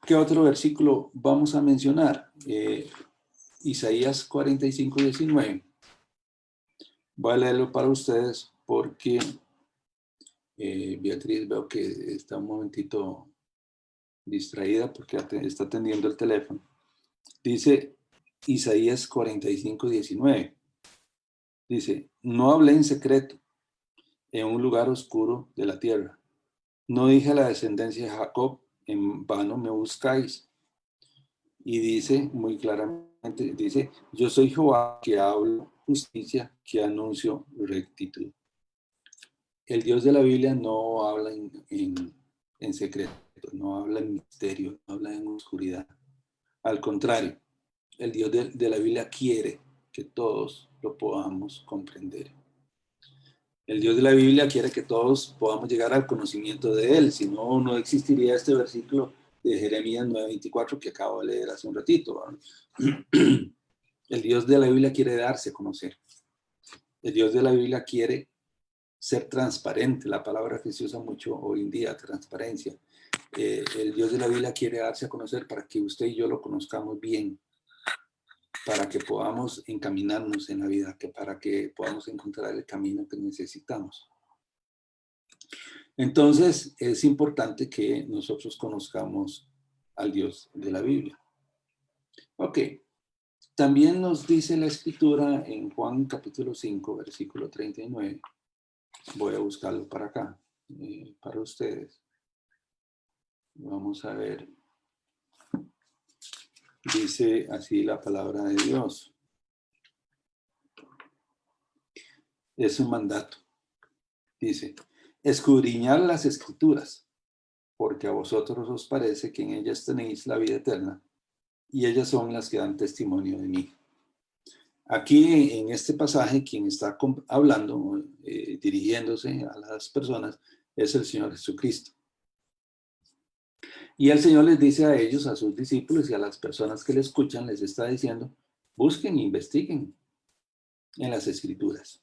¿Qué otro versículo vamos a mencionar? Isaías 45, 19. Voy a leerlo para ustedes porque Beatriz veo que está un momentito distraída porque está atendiendo el teléfono. Dice Isaías 45, 19. Dice, no hablé en secreto en un lugar oscuro de la tierra. No dije a la descendencia de Jacob, en vano me buscáis. Y dice muy claramente, dice, yo soy Jehová que hablo justicia, que anuncio rectitud. El Dios de la Biblia no habla en secreto, no habla en misterio, no habla en oscuridad. Al contrario, el Dios de la Biblia quiere que todos lo podamos comprender. El Dios de la Biblia quiere que todos podamos llegar al conocimiento de Él, si no, no existiría este versículo de Jeremías 9:24 que acabo de leer hace un ratito. El Dios de la Biblia quiere darse a conocer. El Dios de la Biblia quiere ser transparente, la palabra que se usa mucho hoy en día, transparencia. El Dios de la Biblia quiere darse a conocer para que usted y yo lo conozcamos bien, para que podamos encaminarnos en la vida, para que podamos encontrar el camino que necesitamos. Entonces, es importante que nosotros conozcamos al Dios de la Biblia. Ok, también nos dice la Escritura en Juan capítulo 5, versículo 39. Voy a buscarlo para acá, para ustedes. Vamos a ver. Dice así la palabra de Dios. Es un mandato. Dice, escudriñad las Escrituras, porque a vosotros os parece que en ellas tenéis la vida eterna, y ellas son las que dan testimonio de mí. Aquí en este pasaje, quien está hablando, dirigiéndose a las personas, es el Señor Jesucristo. Y el Señor les dice a ellos, a sus discípulos y a las personas que le escuchan, les está diciendo, busquen e investiguen en las Escrituras.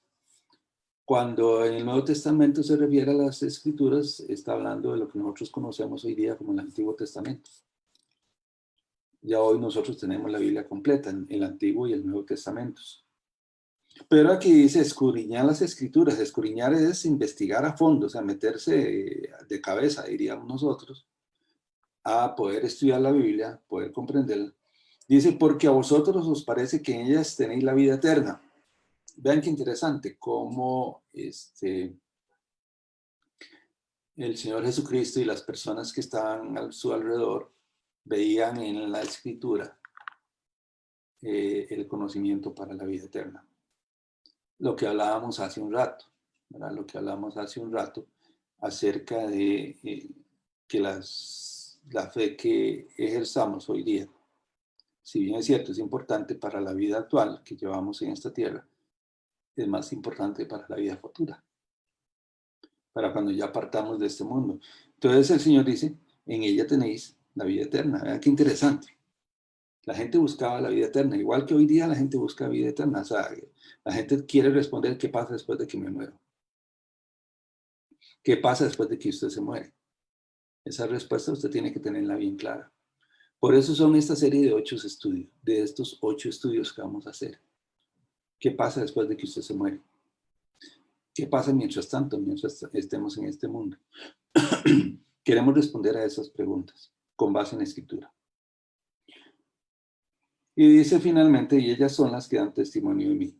Cuando en el Nuevo Testamento se refiere a las Escrituras, está hablando de lo que nosotros conocemos hoy día como el Antiguo Testamento. Ya hoy nosotros tenemos la Biblia completa, el Antiguo y el Nuevo Testamentos. Pero aquí dice escudriñar las Escrituras. Escudriñar es investigar a fondo, o sea, meterse de cabeza, diríamos nosotros, a poder estudiar la Biblia, poder comprenderla. Dice, porque a vosotros os parece que en ellas tenéis la vida eterna. Vean qué interesante, cómo el Señor Jesucristo y las personas que estaban a su alrededor veían en la Escritura el conocimiento para la vida eterna. Lo que hablábamos hace un rato, ¿verdad? Lo que hablamos hace un rato acerca de que la fe que ejerzamos hoy día, si bien es cierto, es importante para la vida actual que llevamos en esta tierra, es más importante para la vida futura, para cuando ya partamos de este mundo. Entonces el Señor dice, en ella tenéis la vida eterna. Vean qué interesante. La gente buscaba la vida eterna, igual que hoy día la gente busca vida eterna. O sea, la gente quiere responder qué pasa después de que me muero. ¿Qué pasa después de que usted se muere? Esa respuesta usted tiene que tenerla bien clara. Por eso son esta serie de 8 estudios, de estos 8 estudios que vamos a hacer. ¿Qué pasa después de que usted se muere? ¿Qué pasa mientras tanto, mientras estemos en este mundo? Queremos responder a esas preguntas con base en la Escritura. Y dice finalmente, y ellas son las que dan testimonio de mí.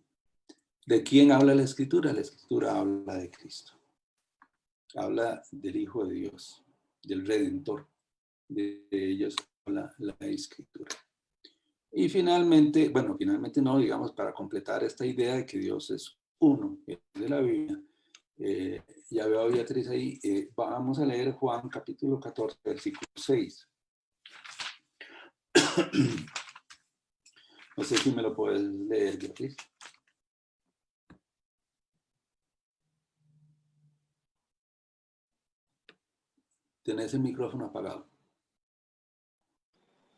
¿De quién habla la Escritura? La Escritura habla de Cristo. Habla del Hijo de Dios, del Redentor. De ellos habla la Escritura. Y finalmente, bueno, finalmente no, digamos, para completar esta idea de que Dios es uno, de la Biblia, ya veo a Beatriz ahí, vamos a leer Juan capítulo 14, versículo 6. No sé si me lo puedes leer, Beatriz. Tenés el micrófono apagado.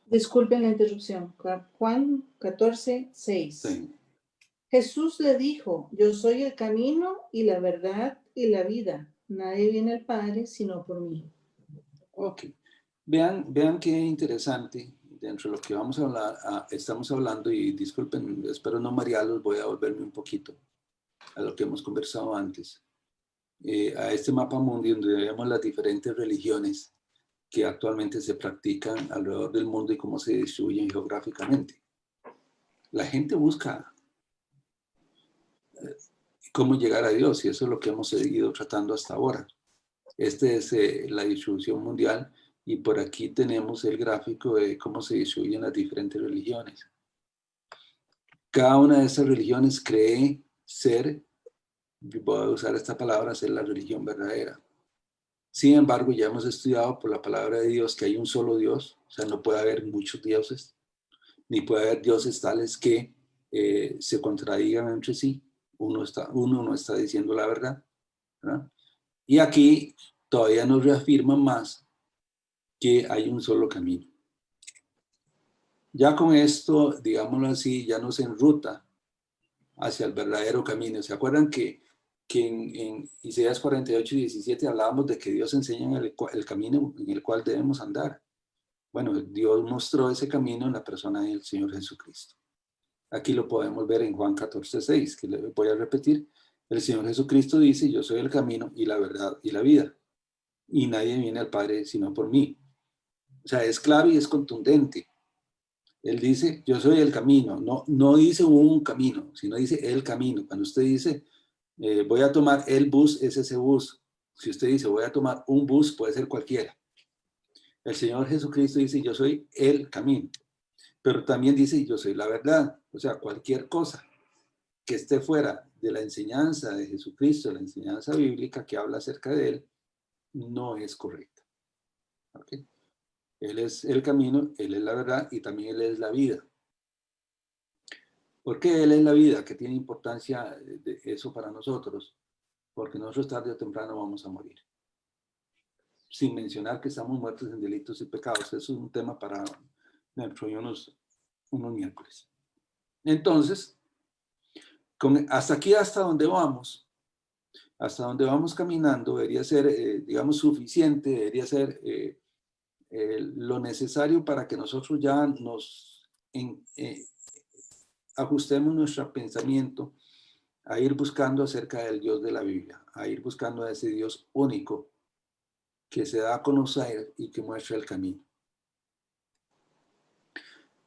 Disculpen la interrupción. Juan 14, 6. Sí. Jesús le dijo, yo soy el camino y la verdad y la vida. Nadie viene al Padre sino por mí. Ok. Vean qué interesante. Dentro de lo que vamos a hablar, estamos hablando, y disculpen, espero no marearlos, voy a volverme un poquito a lo que hemos conversado antes. A este mapa mundi donde vemos las diferentes religiones que actualmente se practican alrededor del mundo y cómo se distribuyen geográficamente. La gente busca cómo llegar a Dios y eso es lo que hemos seguido tratando hasta ahora. Esta es la distribución mundial y por aquí tenemos el gráfico de cómo se distribuyen las diferentes religiones. Cada una de esas religiones cree ser, voy a usar esta palabra, ser la religión verdadera. Sin embargo, ya hemos estudiado por la palabra de Dios que hay un solo Dios, o sea, no puede haber muchos dioses, ni puede haber dioses tales que se contradigan entre sí. Uno no está diciendo la verdad, ¿verdad? Y aquí todavía nos reafirma más que hay un solo camino. Ya con esto, digámoslo así, ya nos enruta hacia el verdadero camino. ¿Se acuerdan que en Isaías 48 y 17 hablábamos de que Dios enseña el camino en el cual debemos andar? Bueno, Dios mostró ese camino en la persona del Señor Jesucristo. Aquí lo podemos ver en Juan 14, 6, que le voy a repetir. El Señor Jesucristo dice, yo soy el camino y la verdad y la vida. Y nadie viene al Padre sino por mí. O sea, es claro y es contundente. Él dice, yo soy el camino. No dice un camino, sino dice el camino. Cuando usted dice, voy a tomar el bus, es ese bus. Si usted dice, voy a tomar un bus, puede ser cualquiera. El Señor Jesucristo dice, yo soy el camino. Pero también dice, yo soy la verdad. O sea, cualquier cosa que esté fuera de la enseñanza de Jesucristo, la enseñanza bíblica que habla acerca de él, no es correcta. ¿Okay? Él es el camino, Él es la verdad y también Él es la vida. ¿Por qué Él es la vida? ¿Qué tiene importancia de eso para nosotros? Porque nosotros tarde o temprano vamos a morir. Sin mencionar que estamos muertos en delitos y pecados. Eso es un tema para dentro de unos miércoles. Entonces, hasta aquí, hasta donde vamos caminando, debería ser, digamos, suficiente, debería ser lo necesario para que nosotros ya nos ajustemos nuestro pensamiento a ir buscando acerca del Dios de la Biblia, a ir buscando a ese Dios único que se da a conocer y que muestra el camino.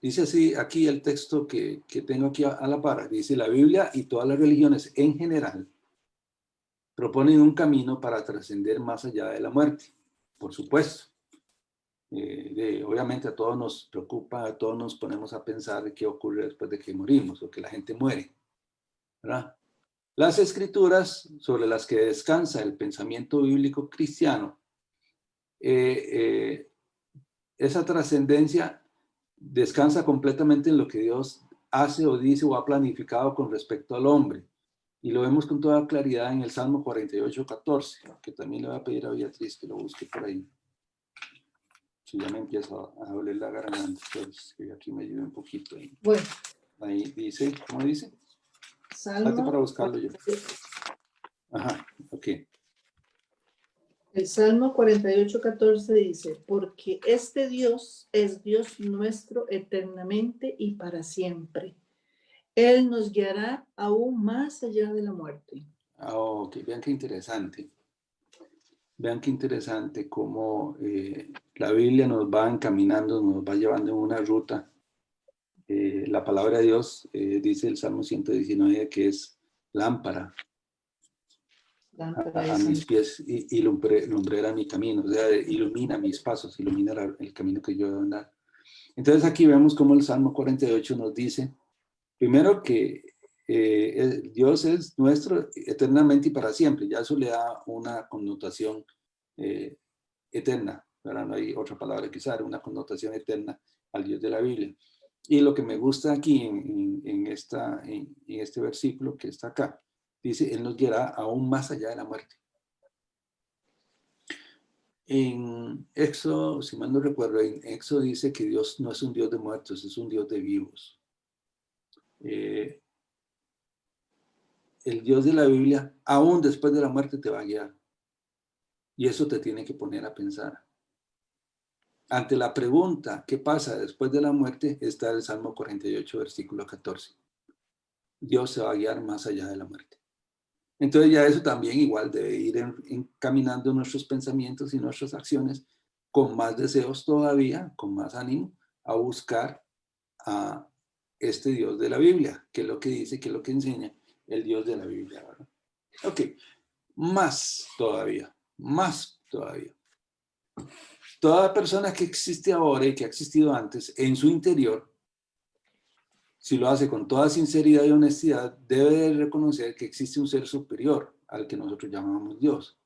Dice así aquí el texto que tengo aquí a la par, dice: la Biblia y todas las religiones en general proponen un camino para trascender más allá de la muerte, por supuesto. Obviamente a todos nos preocupa, a todos nos ponemos a pensar qué ocurre después de que morimos o que la gente muere, ¿verdad? Las escrituras sobre las que descansa el pensamiento bíblico cristiano, esa trascendencia descansa completamente en lo que Dios hace o dice o ha planificado con respecto al hombre. Y lo vemos con toda claridad en el Salmo 48:14, que también le voy a pedir a Beatriz que lo busque por ahí. Si ya me empieza a doler la garganta, pues que aquí me ayude un poquito. Ahí. Bueno. Ahí dice, ¿cómo dice? Salmo. Date para buscarlo yo. Ajá, ok. El Salmo 48:14 dice: porque este Dios es Dios nuestro eternamente y para siempre. Él nos guiará aún más allá de la muerte. Ok, vean qué interesante. Vean qué interesante cómo la Biblia nos va encaminando, nos va llevando en una ruta. La palabra de Dios, dice el Salmo 119, que es lámpara a mis pies y lumbrera mi camino, o sea, ilumina mis pasos, ilumina el camino que yo debo andar. Entonces aquí vemos cómo el Salmo 48 nos dice, primero que Dios es nuestro eternamente y para siempre, ya eso le da una connotación eterna, ahora no hay otra palabra que usar, una connotación eterna al Dios de la Biblia. Y lo que me gusta aquí en este versículo que está acá, dice, Él nos guiará aún más allá de la muerte. En Éxodo, si mal no recuerdo, en Éxodo dice que Dios no es un Dios de muertos, es un Dios de vivos. El Dios de la Biblia, aún después de la muerte, te va a guiar. Y eso te tiene que poner a pensar. Ante la pregunta, ¿qué pasa después de la muerte? Está el Salmo 48, versículo 14. Dios se va a guiar más allá de la muerte. Entonces ya eso también igual debe ir encaminando nuestros pensamientos y nuestras acciones con más deseos todavía, con más ánimo, a buscar a este Dios de la Biblia, que es lo que dice, que es lo que enseña el Dios de la Biblia, ¿verdad? Ok, más todavía. Toda persona que existe ahora y que ha existido antes, en su interior, si lo hace con toda sinceridad y honestidad, debe reconocer que existe un ser superior al que nosotros llamamos Dios,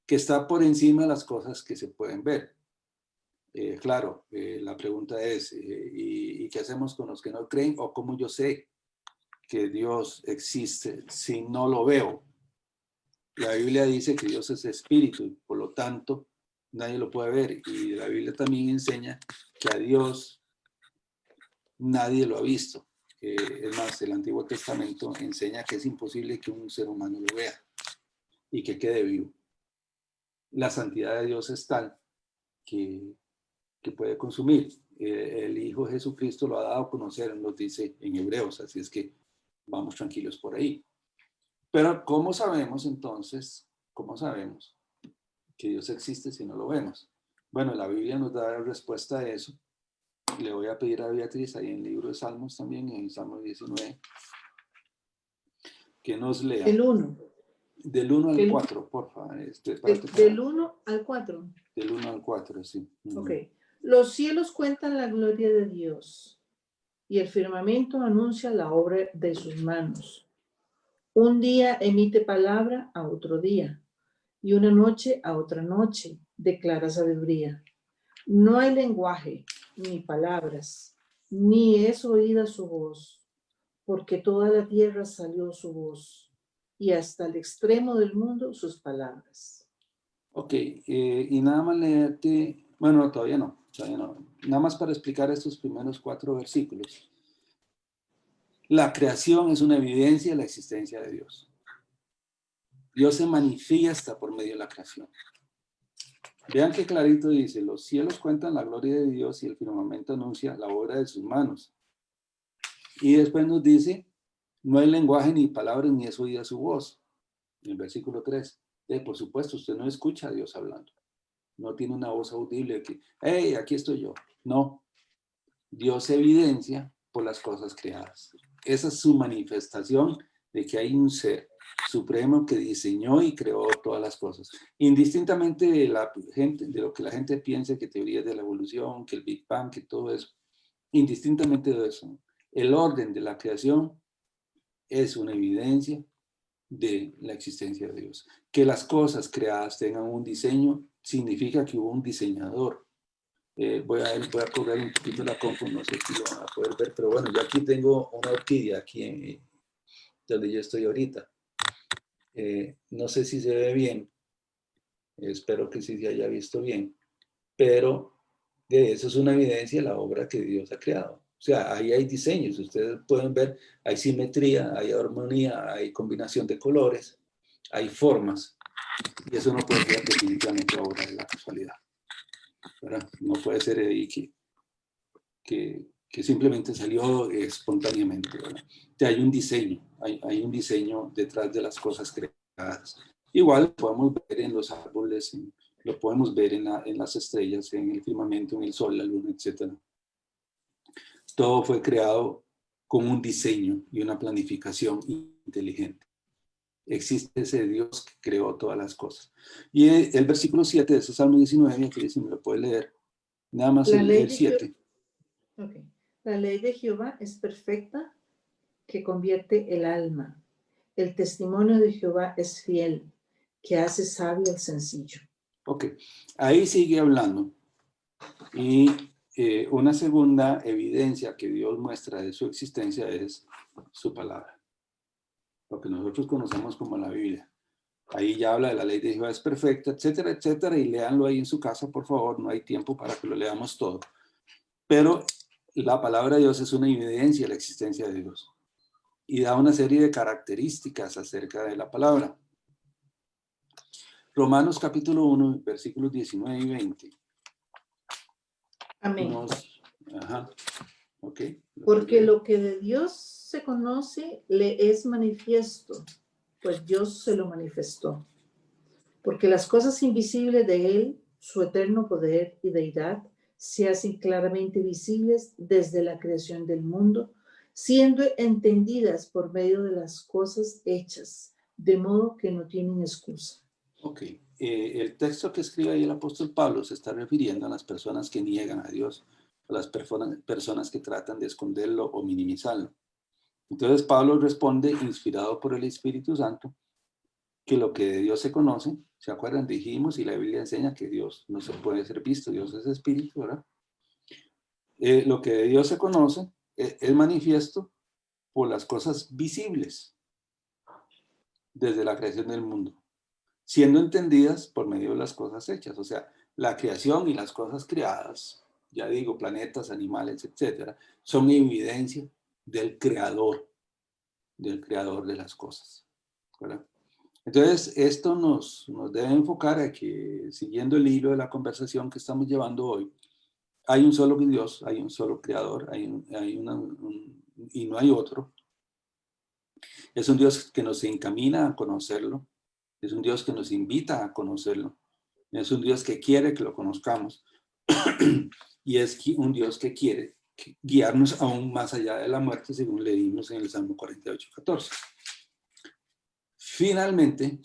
que está por encima de las cosas que se pueden ver. Claro, la pregunta es, ¿y qué hacemos con los que no creen? ¿O cómo yo sé que Dios existe si no lo veo? La Biblia dice que Dios es espíritu y por lo tanto nadie lo puede ver. Y la Biblia también enseña que a Dios nadie lo ha visto. Es más, el Antiguo Testamento enseña que es imposible que un ser humano lo vea y que quede vivo. La santidad de Dios es tal que puede consumir. El Hijo Jesucristo lo ha dado a conocer, nos dice en Hebreos, así es que vamos tranquilos por ahí. Pero ¿cómo sabemos entonces, que Dios existe si no lo vemos? Bueno, la Biblia nos da la respuesta a eso. Le voy a pedir a Beatriz, ahí en el libro de Salmos también, en Salmo 19, que nos lea. El 1. Del 1 al 4, por favor. Del 1 al 4. Del 1 al 4, sí. Ok. Los cielos cuentan la gloria de Dios y el firmamento anuncia la obra de sus manos. Un día emite palabra a otro día y una noche a otra noche declara sabiduría. No hay lenguaje, ni palabras, ni es oída su voz, porque toda la tierra salió su voz, y hasta el extremo del mundo sus palabras. Ok, y nada más leerte, bueno, no, todavía no. Nada más para explicar estos primeros 4 versículos. La creación es una evidencia de la existencia de Dios. Dios se manifiesta por medio de la creación. Vean qué clarito dice, los cielos cuentan la gloria de Dios y el firmamento anuncia la obra de sus manos. Y después nos dice, no hay lenguaje ni palabras ni es oída su voz. En el versículo 3. Por supuesto, usted no escucha a Dios hablando. No tiene una voz audible que, hey, aquí estoy yo. No. Dios se evidencia por las cosas creadas. Esa es su manifestación de que hay un ser supremo que diseñó y creó todas las cosas. Indistintamente de lo que la gente piense, que teorías de la evolución, que el Big Bang, que todo eso, indistintamente de eso, el orden de la creación es una evidencia de la existencia de Dios. Que las cosas creadas tengan un diseño significa que hubo un diseñador. Voy a correr un poquito la compu, no sé si lo van a poder ver, pero bueno, yo aquí tengo una orquídea aquí donde yo estoy ahorita. No sé si se ve bien, espero que sí se haya visto bien, pero eso es una evidencia de la obra que Dios ha creado. O sea, ahí hay diseños, ustedes pueden ver, hay simetría, hay armonía, hay combinación de colores, hay formas, y eso no puede ser definitivamente obra de la casualidad, ¿verdad? No puede ser ahí que simplemente salió espontáneamente, ¿verdad? O sea, hay un diseño, hay un diseño detrás de las cosas creadas. Igual lo podemos ver en los árboles, lo podemos ver en las estrellas, en el firmamento, en el sol, la luna, etc. Todo fue creado con un diseño y una planificación inteligente. Existe ese Dios que creó todas las cosas. Y el versículo 7 de ese Salmo 19, aquí si me lo puede leer, nada más el 7. Okay. La ley de Jehová es perfecta, que convierte el alma. El testimonio de Jehová es fiel, que hace sabio al sencillo. Ok, ahí sigue hablando. Y una segunda evidencia que Dios muestra de su existencia es su palabra, lo que nosotros conocemos como la Biblia. Ahí ya habla de la ley de Jehová es perfecta, etcétera, etcétera, y léanlo ahí en su casa, por favor, no hay tiempo para que lo leamos todo. Pero la palabra de Dios es una evidencia de la existencia de Dios y da una serie de características acerca de la palabra. Romanos capítulo 1, versículos 19 y 20. Amén. Okay. Porque lo que de Dios se conoce le es manifiesto, pues Dios se lo manifestó. Porque las cosas invisibles de Él, su eterno poder y deidad, se hacen claramente visibles desde la creación del mundo, siendo entendidas por medio de las cosas hechas, de modo que no tienen excusa. Ok, el texto que escribe ahí el apóstol Pablo se está refiriendo a las personas que niegan a Dios, a las personas que tratan de esconderlo o minimizarlo. Entonces Pablo responde, inspirado por el Espíritu Santo, que lo que de Dios se conoce, ¿se acuerdan? Dijimos, y la Biblia enseña que Dios no se puede ser visto, Dios es espíritu, ¿verdad? Lo que de Dios se conoce es manifiesto por las cosas visibles desde la creación del mundo, siendo entendidas por medio de las cosas hechas. O sea, la creación y las cosas creadas, ya digo, planetas, animales, etcétera, son evidencia del creador de las cosas, ¿verdad? Entonces, esto nos debe enfocar a que, siguiendo el hilo de la conversación que estamos llevando hoy, hay un solo Dios, hay un solo creador, y no hay otro. Es un Dios que nos encamina a conocerlo, es un Dios que nos invita a conocerlo, es un Dios que quiere que lo conozcamos y es un Dios que quiere guiarnos aún más allá de la muerte, según leímos en el Salmo 48:14. Finalmente,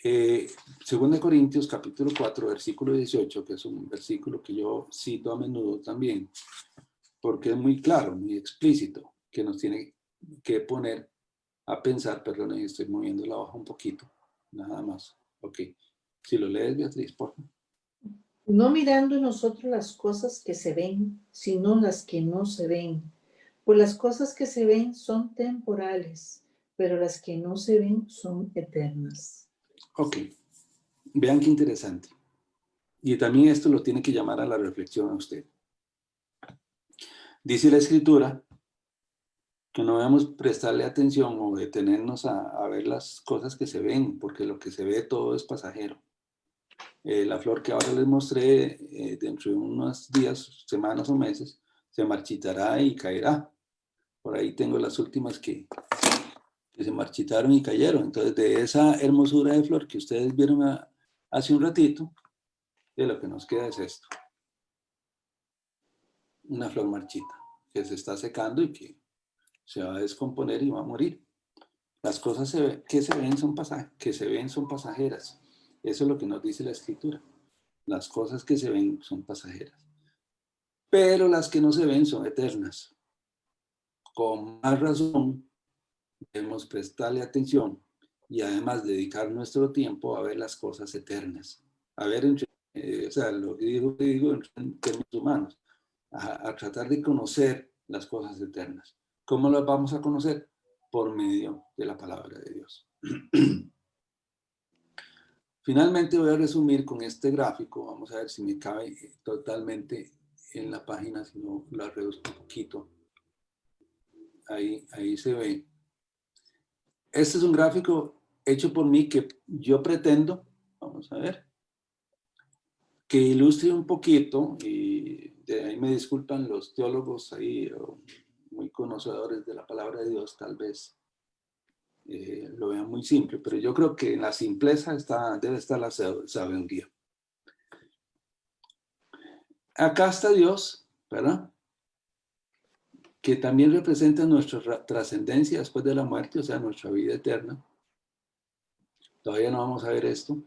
2 Corintios capítulo 4, versículo 18, que es un versículo que yo cito a menudo también, porque es muy claro, muy explícito, que nos tiene que poner a pensar, perdón, estoy moviendo la hoja un poquito, nada más. Ok, si lo lees, Beatriz, por favor. No mirando nosotros las cosas que se ven, sino las que no se ven. Pues las cosas que se ven son temporales, pero las que no se ven son eternas. Ok, vean qué interesante. Y también esto lo tiene que llamar a la reflexión a usted. Dice la Escritura que no debemos prestarle atención o detenernos a ver las cosas que se ven, porque lo que se ve todo es pasajero. La flor que ahora les mostré, dentro de unos días, semanas o meses, se marchitará y caerá. Por ahí tengo las últimas que se marchitaron y cayeron. Entonces, de esa hermosura de flor que ustedes vieron hace un ratito, de lo que nos queda es esto. Una flor marchita, que se está secando y que se va a descomponer y va a morir. Las cosas que se ven son pasajeras. Eso es lo que nos dice la Escritura. Las cosas que se ven son pasajeras. Pero las que no se ven son eternas. Con más razón, debemos prestarle atención y además dedicar nuestro tiempo a ver las cosas eternas. A ver, o sea, lo que digo en términos humanos, a tratar de conocer las cosas eternas. ¿Cómo las vamos a conocer? Por medio de la palabra de Dios. Finalmente voy a resumir con este gráfico. Vamos a ver si me cabe totalmente en la página, si no la reduzco un poquito. Ahí se ve. Este es un gráfico hecho por mí que yo pretendo, vamos a ver, que ilustre un poquito, y de ahí me disculpan los teólogos ahí, muy conocedores de la palabra de Dios, tal vez lo vean muy simple, pero yo creo que en la simpleza debe estar la sabiduría. Acá está Dios, ¿verdad? Que también representa nuestra trascendencia después de la muerte, o sea, nuestra vida eterna. Todavía no vamos a ver esto.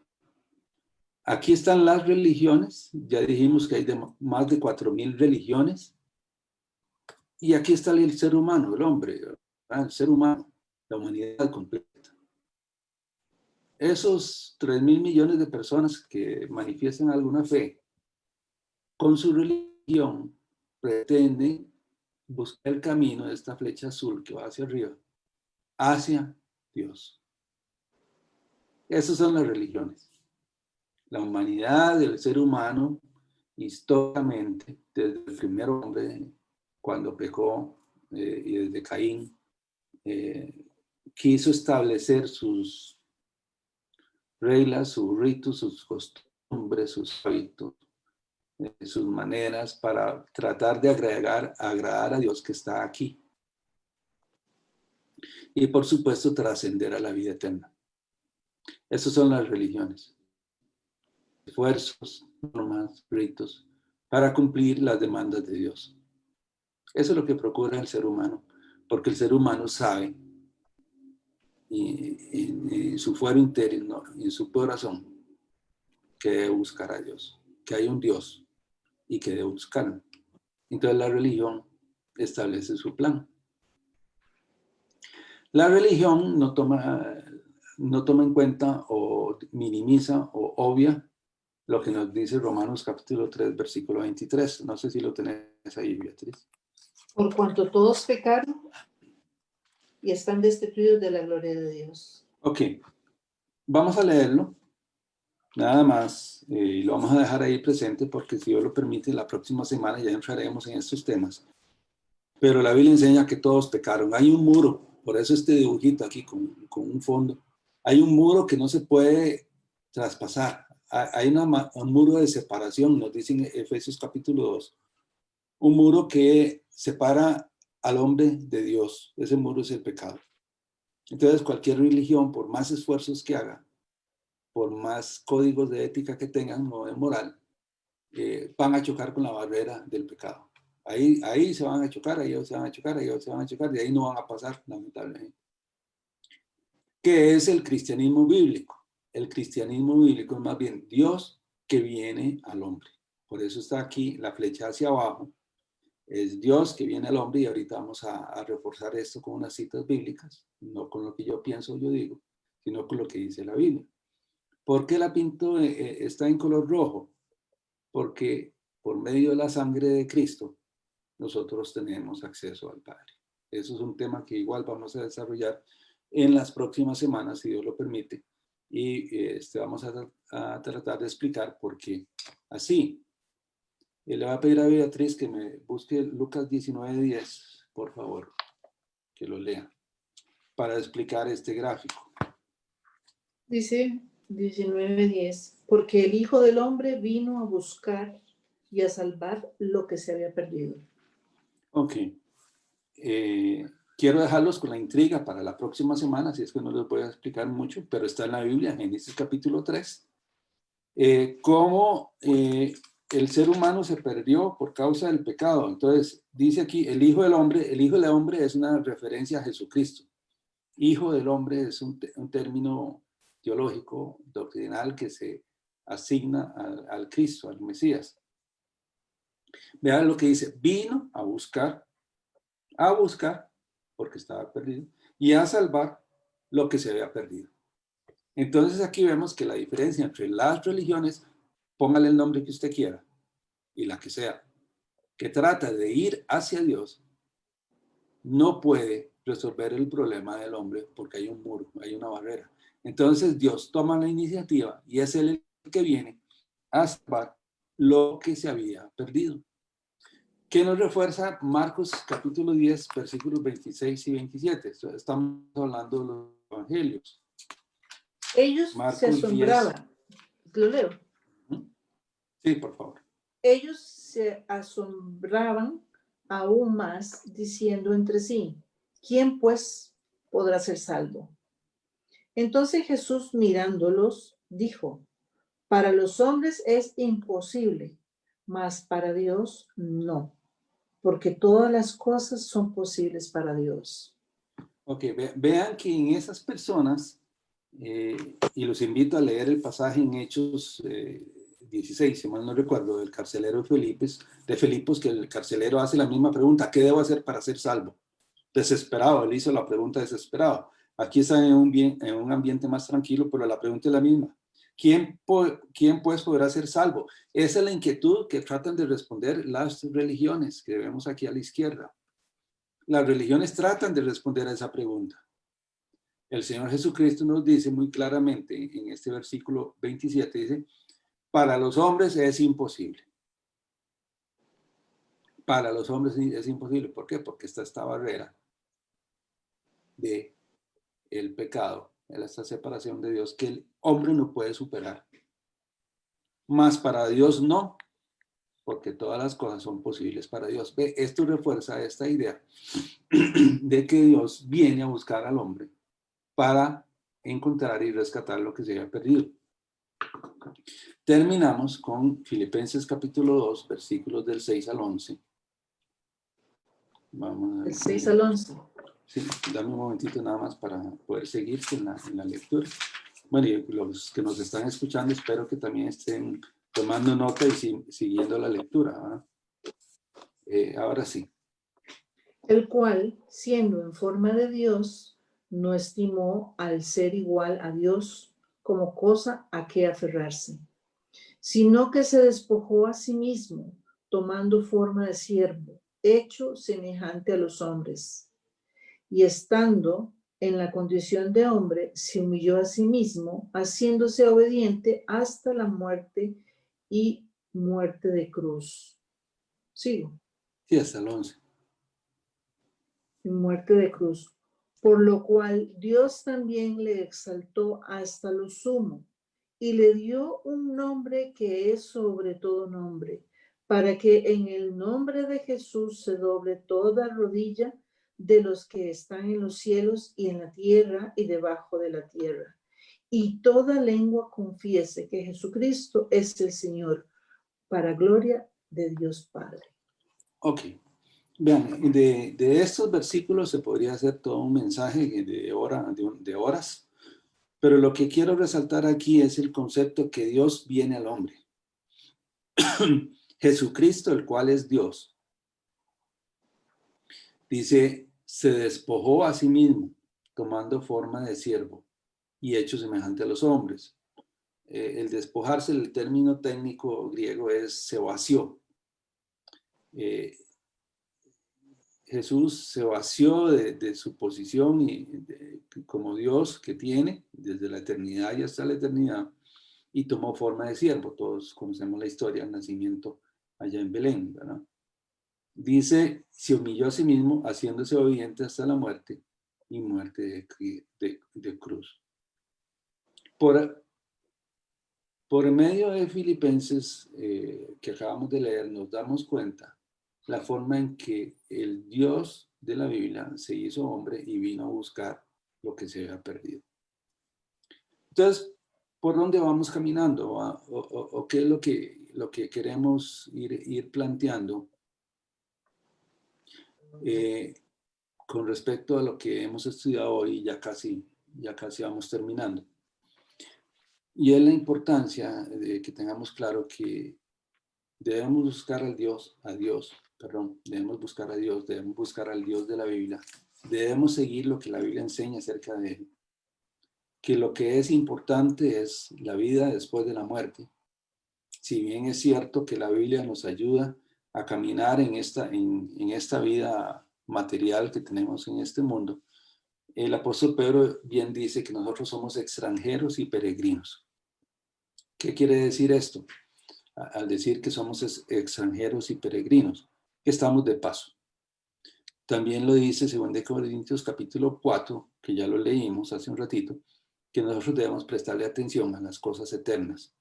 Aquí están las religiones, ya dijimos que hay más de 4.000 religiones. Y aquí está el ser humano, el hombre, ¿verdad? El ser humano, la humanidad completa. Esos 3.000 millones de personas que manifiestan alguna fe, con su religión, pretenden buscar el camino de esta flecha azul que va hacia arriba, hacia Dios. Esas son las religiones. La humanidad del ser humano, históricamente, desde el primer hombre, cuando pecó, y desde Caín, quiso establecer sus reglas, sus ritos, sus costumbres, sus hábitos, sus maneras para tratar de agradar a Dios que está aquí. Y por supuesto trascender a la vida eterna. Esas son las religiones. Esfuerzos, normas, ritos, para cumplir las demandas de Dios. Eso es lo que procura el ser humano, porque el ser humano sabe, y en su fuero interno, en su corazón, que debe buscar a Dios, que hay un Dios y que debe buscarlo. Entonces la religión establece su plan. La religión no toma en cuenta o minimiza o obvia lo que nos dice Romanos capítulo 3, versículo 23. No sé si lo tenés ahí, Beatriz. Por cuanto todos pecaron y están destituidos de la gloria de Dios. Ok, vamos a leerlo. Nada más, y lo vamos a dejar ahí presente porque si Dios lo permite, la próxima semana ya entraremos en estos temas. Pero la Biblia enseña que todos pecaron. Hay un muro, por eso este dibujito aquí con un fondo. Hay un muro que no se puede traspasar. Hay un muro de separación, nos dice en Efesios capítulo 2. Un muro que separa al hombre de Dios. Ese muro es el pecado. Entonces, cualquier religión, por más esfuerzos que haga, por más códigos de ética que tengan o de moral, van a chocar con la barrera del pecado. Ahí se van a chocar, ahí se van a chocar, ahí se van a chocar, y ahí no van a pasar, lamentablemente. ¿Qué es el cristianismo bíblico? El cristianismo bíblico es más bien Dios que viene al hombre. Por eso está aquí la flecha hacia abajo. Es Dios que viene al hombre, y ahorita vamos a reforzar esto con unas citas bíblicas, no con lo que yo pienso o yo digo, sino con lo que dice la Biblia. ¿Por qué la pinto está en color rojo? porque por medio de la sangre de Cristo, nosotros tenemos acceso al Padre. Eso es un tema que igual vamos a desarrollar en las próximas semanas, si Dios lo permite. Y vamos a tratar de explicar por qué así. Le voy a pedir a Beatriz que me busque Lucas 19:10, por favor, que lo lea, para explicar este gráfico. Dice 19:10, porque el Hijo del Hombre vino a buscar y a salvar lo que se había perdido. Ok. Quiero dejarlos con la intriga para la próxima semana, así es que no les voy a explicar mucho, pero está en la Biblia, Génesis capítulo 3, cómo el ser humano se perdió por causa del pecado. Entonces, dice aquí, el Hijo del Hombre es una referencia a Jesucristo. Hijo del Hombre es un término teológico, doctrinal, que se asigna al Cristo, al Mesías. Vean lo que dice, vino a buscar, porque estaba perdido, y a salvar lo que se había perdido. Entonces aquí vemos que la diferencia entre las religiones, póngale el nombre que usted quiera, y la que sea, que trata de ir hacia Dios, no puede resolver el problema del hombre porque hay un muro, hay una barrera. Entonces Dios toma la iniciativa y es Él el que viene a salvar lo que se había perdido. ¿Qué nos refuerza Marcos capítulo 10, versículos 26 y 27? Estamos hablando de los evangelios. Ellos Marcos se asombraban. 10. Lo leo. Sí, por favor. Ellos se asombraban aún más, diciendo entre sí, ¿quién pues podrá ser salvo? Entonces Jesús, mirándolos, dijo, para los hombres es imposible, mas para Dios no, porque todas las cosas son posibles para Dios. Ok, vean que en esas personas, y los invito a leer el pasaje en Hechos 16, si mal no recuerdo, del carcelero de Filipos, que el carcelero hace la misma pregunta, ¿qué debo hacer para ser salvo? Desesperado, él hizo la pregunta desesperado. Aquí está en un ambiente más tranquilo, pero la pregunta es la misma. ¿Quién pues podrá ser salvo? Esa es la inquietud que tratan de responder las religiones que vemos aquí a la izquierda. Las religiones tratan de responder a esa pregunta. El Señor Jesucristo nos dice muy claramente en este versículo 27, dice, para los hombres es imposible. Para los hombres es imposible. ¿Por qué? Porque está esta barrera de el pecado, esta separación de Dios que el hombre no puede superar. Mas para Dios no, porque todas las cosas son posibles para Dios. Esto refuerza esta idea de que Dios viene a buscar al hombre para encontrar y rescatar lo que se había perdido. Terminamos con Filipenses capítulo 2, versículos del 6 al 11. Vamos a Del 6 al 11. Sí, dame un momentito nada más para poder seguir en la lectura. Bueno, y los que nos están escuchando, espero que también estén tomando nota y siguiendo la lectura. Ahora sí. El cual, siendo en forma de Dios, no estimó al ser igual a Dios como cosa a que aferrarse, sino que se despojó a sí mismo, tomando forma de siervo, hecho semejante a los hombres. Y estando en la condición de hombre, se humilló a sí mismo, haciéndose obediente hasta la muerte y muerte de cruz. Sigo. Sí, hasta el 11. Y muerte de cruz. Por lo cual Dios también le exaltó hasta lo sumo y le dio un nombre que es sobre todo nombre, para que en el nombre de Jesús se doble toda rodilla de los que están en los cielos y en la tierra y debajo de la tierra, y toda lengua confiese que Jesucristo es el Señor, para gloria de Dios Padre. Ok. Vean, de estos versículos se podría hacer todo un mensaje de horas, pero lo que quiero resaltar aquí es el concepto que Dios viene al hombre. Jesucristo, el cual es Dios, dice, se despojó a sí mismo, tomando forma de siervo y hecho semejante a los hombres. el despojarse, el término técnico griego es se vació. Jesús se vació de su posición como Dios que tiene desde la eternidad y hasta la eternidad, y tomó forma de siervo. Todos conocemos la historia del nacimiento allá en Belén, ¿verdad? Dice, se humilló a sí mismo, haciéndose obediente hasta la muerte, y muerte de cruz. Por medio de Filipenses que acabamos de leer, nos damos cuenta la forma en que el Dios de la Biblia se hizo hombre y vino a buscar lo que se había perdido. Entonces, ¿por dónde vamos caminando? ¿O qué es lo que queremos ir planteando con respecto a lo que hemos estudiado hoy? Ya casi vamos terminando. Y es la importancia de que tengamos claro que debemos buscar debemos buscar a Dios, debemos buscar al Dios de la Biblia, debemos seguir lo que la Biblia enseña acerca de Él, que lo que es importante es la vida después de la muerte. Si bien es cierto que la Biblia nos ayuda a caminar en esta vida material que tenemos en este mundo, el apóstol Pedro bien dice que nosotros somos extranjeros y peregrinos. ¿Qué quiere decir esto? Al decir que somos extranjeros y peregrinos, que estamos de paso. También lo dice 2 Corintios capítulo 4, que ya lo leímos hace un ratito, que nosotros debemos prestarle atención a las cosas eternas,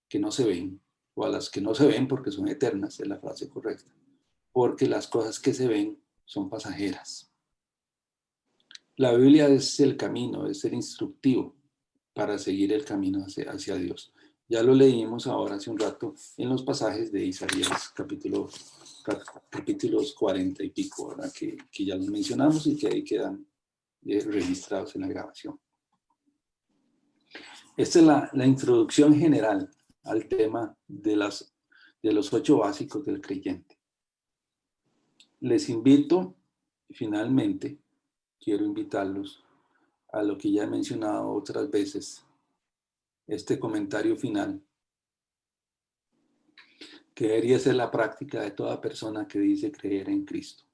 que no se ven, o a las que no se ven porque son eternas, es la frase correcta, porque las cosas que se ven son pasajeras. La Biblia es el camino, es el instructivo para seguir el camino hacia Dios. Ya lo leímos ahora hace un rato en los pasajes de Isaías, capítulos 40 y pico, ¿verdad? Que ya los mencionamos y que ahí quedan registrados en la grabación. Esta es la introducción general al tema de los 8 básicos del creyente. Les invito, finalmente, quiero invitarlos a lo que ya he mencionado otras veces, este comentario final, que debería ser la práctica de toda persona que dice creer en Cristo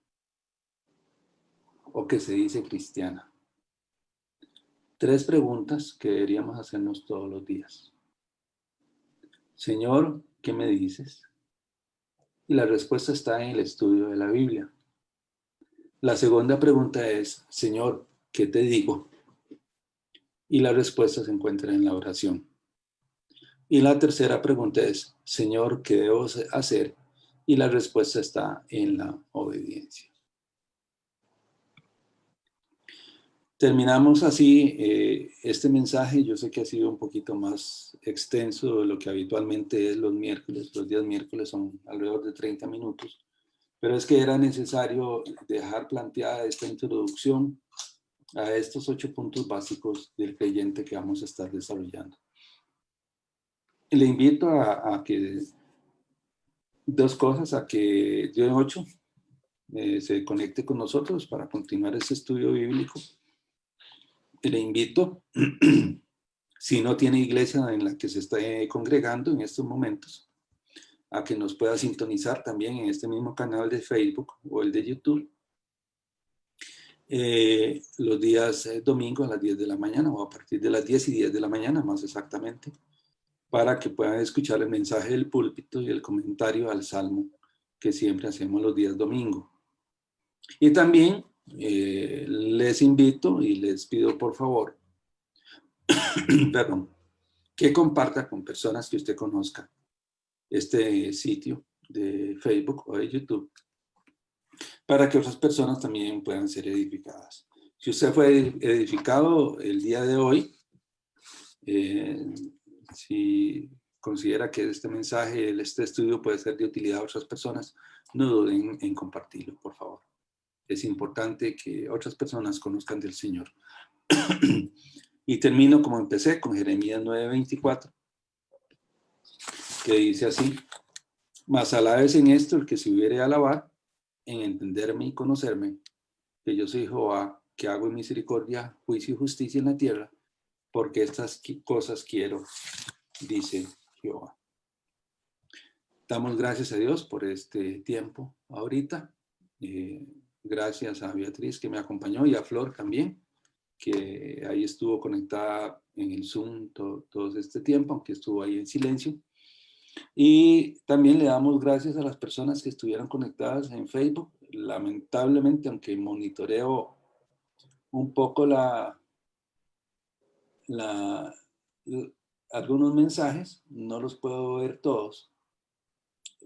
o que se dice cristiana. 3 preguntas que deberíamos hacernos todos los días. Señor, ¿qué me dices? Y la respuesta está en el estudio de la Biblia. La segunda pregunta es, Señor, ¿qué te digo? Y la respuesta se encuentra en la oración. Y la tercera pregunta es, Señor, ¿qué debo hacer? Y la respuesta está en la obediencia. Terminamos así este mensaje. Yo sé que ha sido un poquito más extenso de lo que habitualmente es los miércoles. Los días miércoles son alrededor de 30 minutos. Pero es que era necesario dejar planteada esta introducción a estos 8 puntos básicos del creyente que vamos a estar desarrollando. Le invito a que 2 cosas, a que Dios 8 se conecte con nosotros para continuar este estudio bíblico. Le invito, si no tiene iglesia en la que se esté congregando en estos momentos, a que nos pueda sintonizar también en este mismo canal de Facebook o el de YouTube. Los días domingos a las 10 de la mañana o a partir de las 10 y 10 de la mañana más exactamente, para que puedan escuchar el mensaje del púlpito y el comentario al Salmo que siempre hacemos los días domingo. Y también les invito y les pido por favor, perdón, que comparta con personas que usted conozca este sitio de Facebook o de YouTube, para que otras personas también puedan ser edificadas. Si usted fue edificado el día de hoy, si considera que este mensaje, este estudio puede ser de utilidad a otras personas, no duden en compartirlo, por favor. Es importante que otras personas conozcan del Señor. Y termino como empecé, con Jeremías 9:24, que dice así: mas alabes en esto el que se hubiere alabar, en entenderme y conocerme, que yo soy Jehová, que hago misericordia, juicio y justicia en la tierra, porque estas cosas quiero, dice Jehová. Damos gracias a Dios por este tiempo ahorita. Gracias a Beatriz que me acompañó y a Flor también, que ahí estuvo conectada en el Zoom todo este tiempo, aunque estuvo ahí en silencio. Y también le damos gracias a las personas que estuvieron conectadas en Facebook. Lamentablemente, aunque monitoreo un poco algunos mensajes, no los puedo ver todos,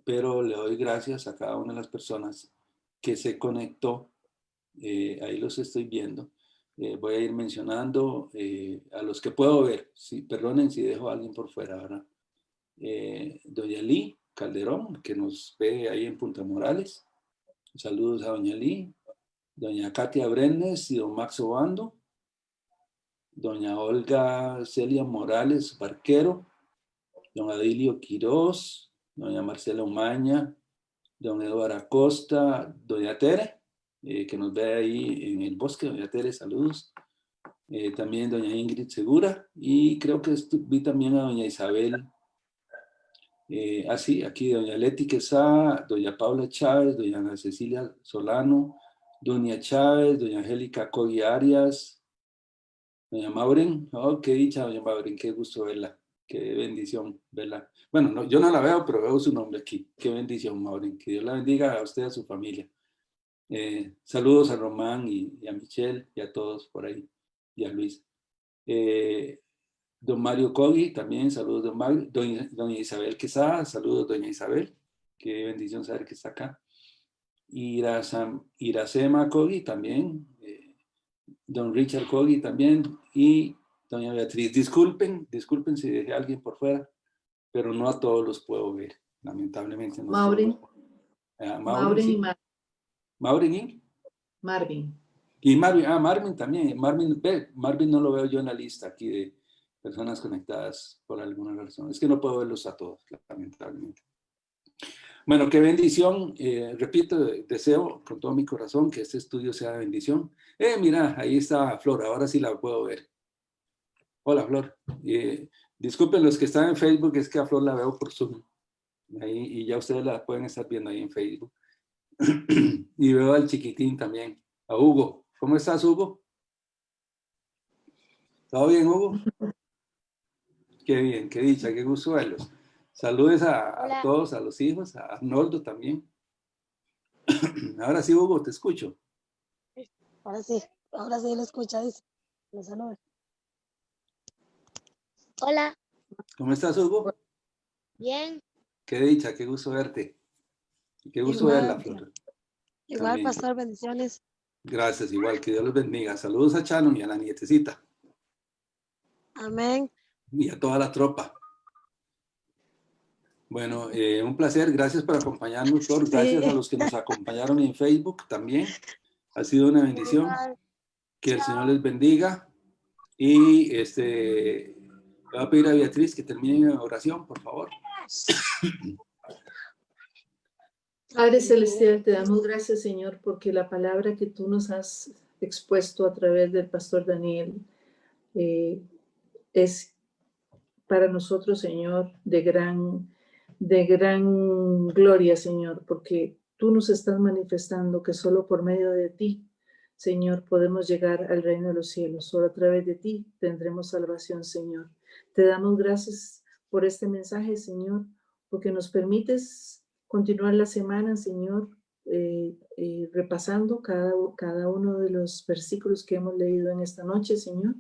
pero le doy gracias a cada una de las personas que se conectó. Ahí los estoy viendo. Voy a ir mencionando a los que puedo ver. Sí, perdonen si dejo a alguien por fuera ahora. Doña Lee Calderón, que nos ve ahí en Punta Morales. Saludos a doña Lee. Doña Katia Brenes y don Max Obando. Doña Olga Celia Morales Barquero. Don Adilio Quirós. Doña Marcela Umaña. Don Eduardo Acosta. Doña Tere, que nos ve ahí en el bosque. Doña Tere, saludos. También doña Ingrid Segura. Y creo que vi también a doña Isabel. Sí, aquí doña Leti Quesada, doña Paula Chávez, doña Ana Cecilia Solano, doña Chávez, doña Angélica Cogui Arias, doña Mauren. Oh, qué dicha, doña Mauren, qué gusto verla, qué bendición verla. Bueno, no, yo no la veo, pero veo su nombre aquí. Qué bendición, Mauren, que Dios la bendiga a usted y a su familia. Saludos a Román y a Michelle y a todos por ahí, y a Luis. Don Mario Cogui, también saludos don Mario. Doña Isabel Quesada, saludos doña Isabel, qué bendición saber que está acá. Iracema Cogui también, don Richard Cogui también, y doña Beatriz. Disculpen si dejé a alguien por fuera, pero no a todos los puedo ver, lamentablemente. No Maureen. Maureen, sí. Maureen y Marvin. Y Marvin, Marvin también. Marvin no lo veo yo en la lista aquí de personas conectadas por alguna razón. Es que no puedo verlos a todos, lamentablemente. Bueno, qué bendición. Repito, deseo con todo mi corazón que este estudio sea de bendición. Mira, ahí está Flor, ahora sí la puedo ver. Hola, Flor. Disculpen los que están en Facebook, es que a Flor la veo por Zoom. Ahí, y ya ustedes la pueden estar viendo ahí en Facebook. Y veo al chiquitín también, a Hugo. ¿Cómo estás, Hugo? ¿Todo bien, Hugo? Qué bien, qué dicha, qué gusto verlos. Saludes a todos, a los hijos, a Arnoldo también. Ahora sí, Hugo, te escucho. Ahora sí lo escucha, dice. Los saludos. Hola. ¿Cómo estás, Hugo? Bien. Qué dicha, qué gusto verte. Qué gusto verla, Flor. Igual, también. Pastor, bendiciones. Gracias, igual, que Dios los bendiga. Saludos a Chano y a la nietecita. Amén. Y a toda la tropa. Bueno, un placer. Gracias por acompañarnos, Flor. Gracias a los que nos acompañaron en Facebook también. Ha sido una bendición. Que el Señor les bendiga. Y voy a pedir a Beatriz que termine en oración, por favor. Padre Celestial, te damos gracias, Señor, porque la palabra que tú nos has expuesto a través del pastor Daniel es para nosotros, Señor, de gran gloria, Señor, porque tú nos estás manifestando que solo por medio de ti, Señor, podemos llegar al reino de los cielos. Solo a través de ti tendremos salvación, Señor. Te damos gracias por este mensaje, Señor, porque nos permites continuar la semana, Señor, repasando cada uno de los versículos que hemos leído en esta noche, Señor.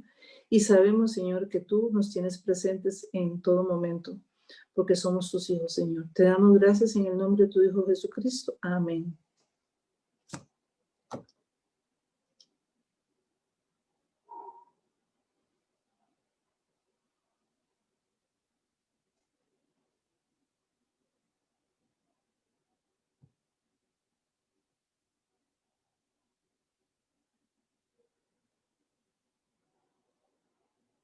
Y sabemos, Señor, que tú nos tienes presentes en todo momento, porque somos tus hijos, Señor. Te damos gracias en el nombre de tu Hijo Jesucristo. Amén.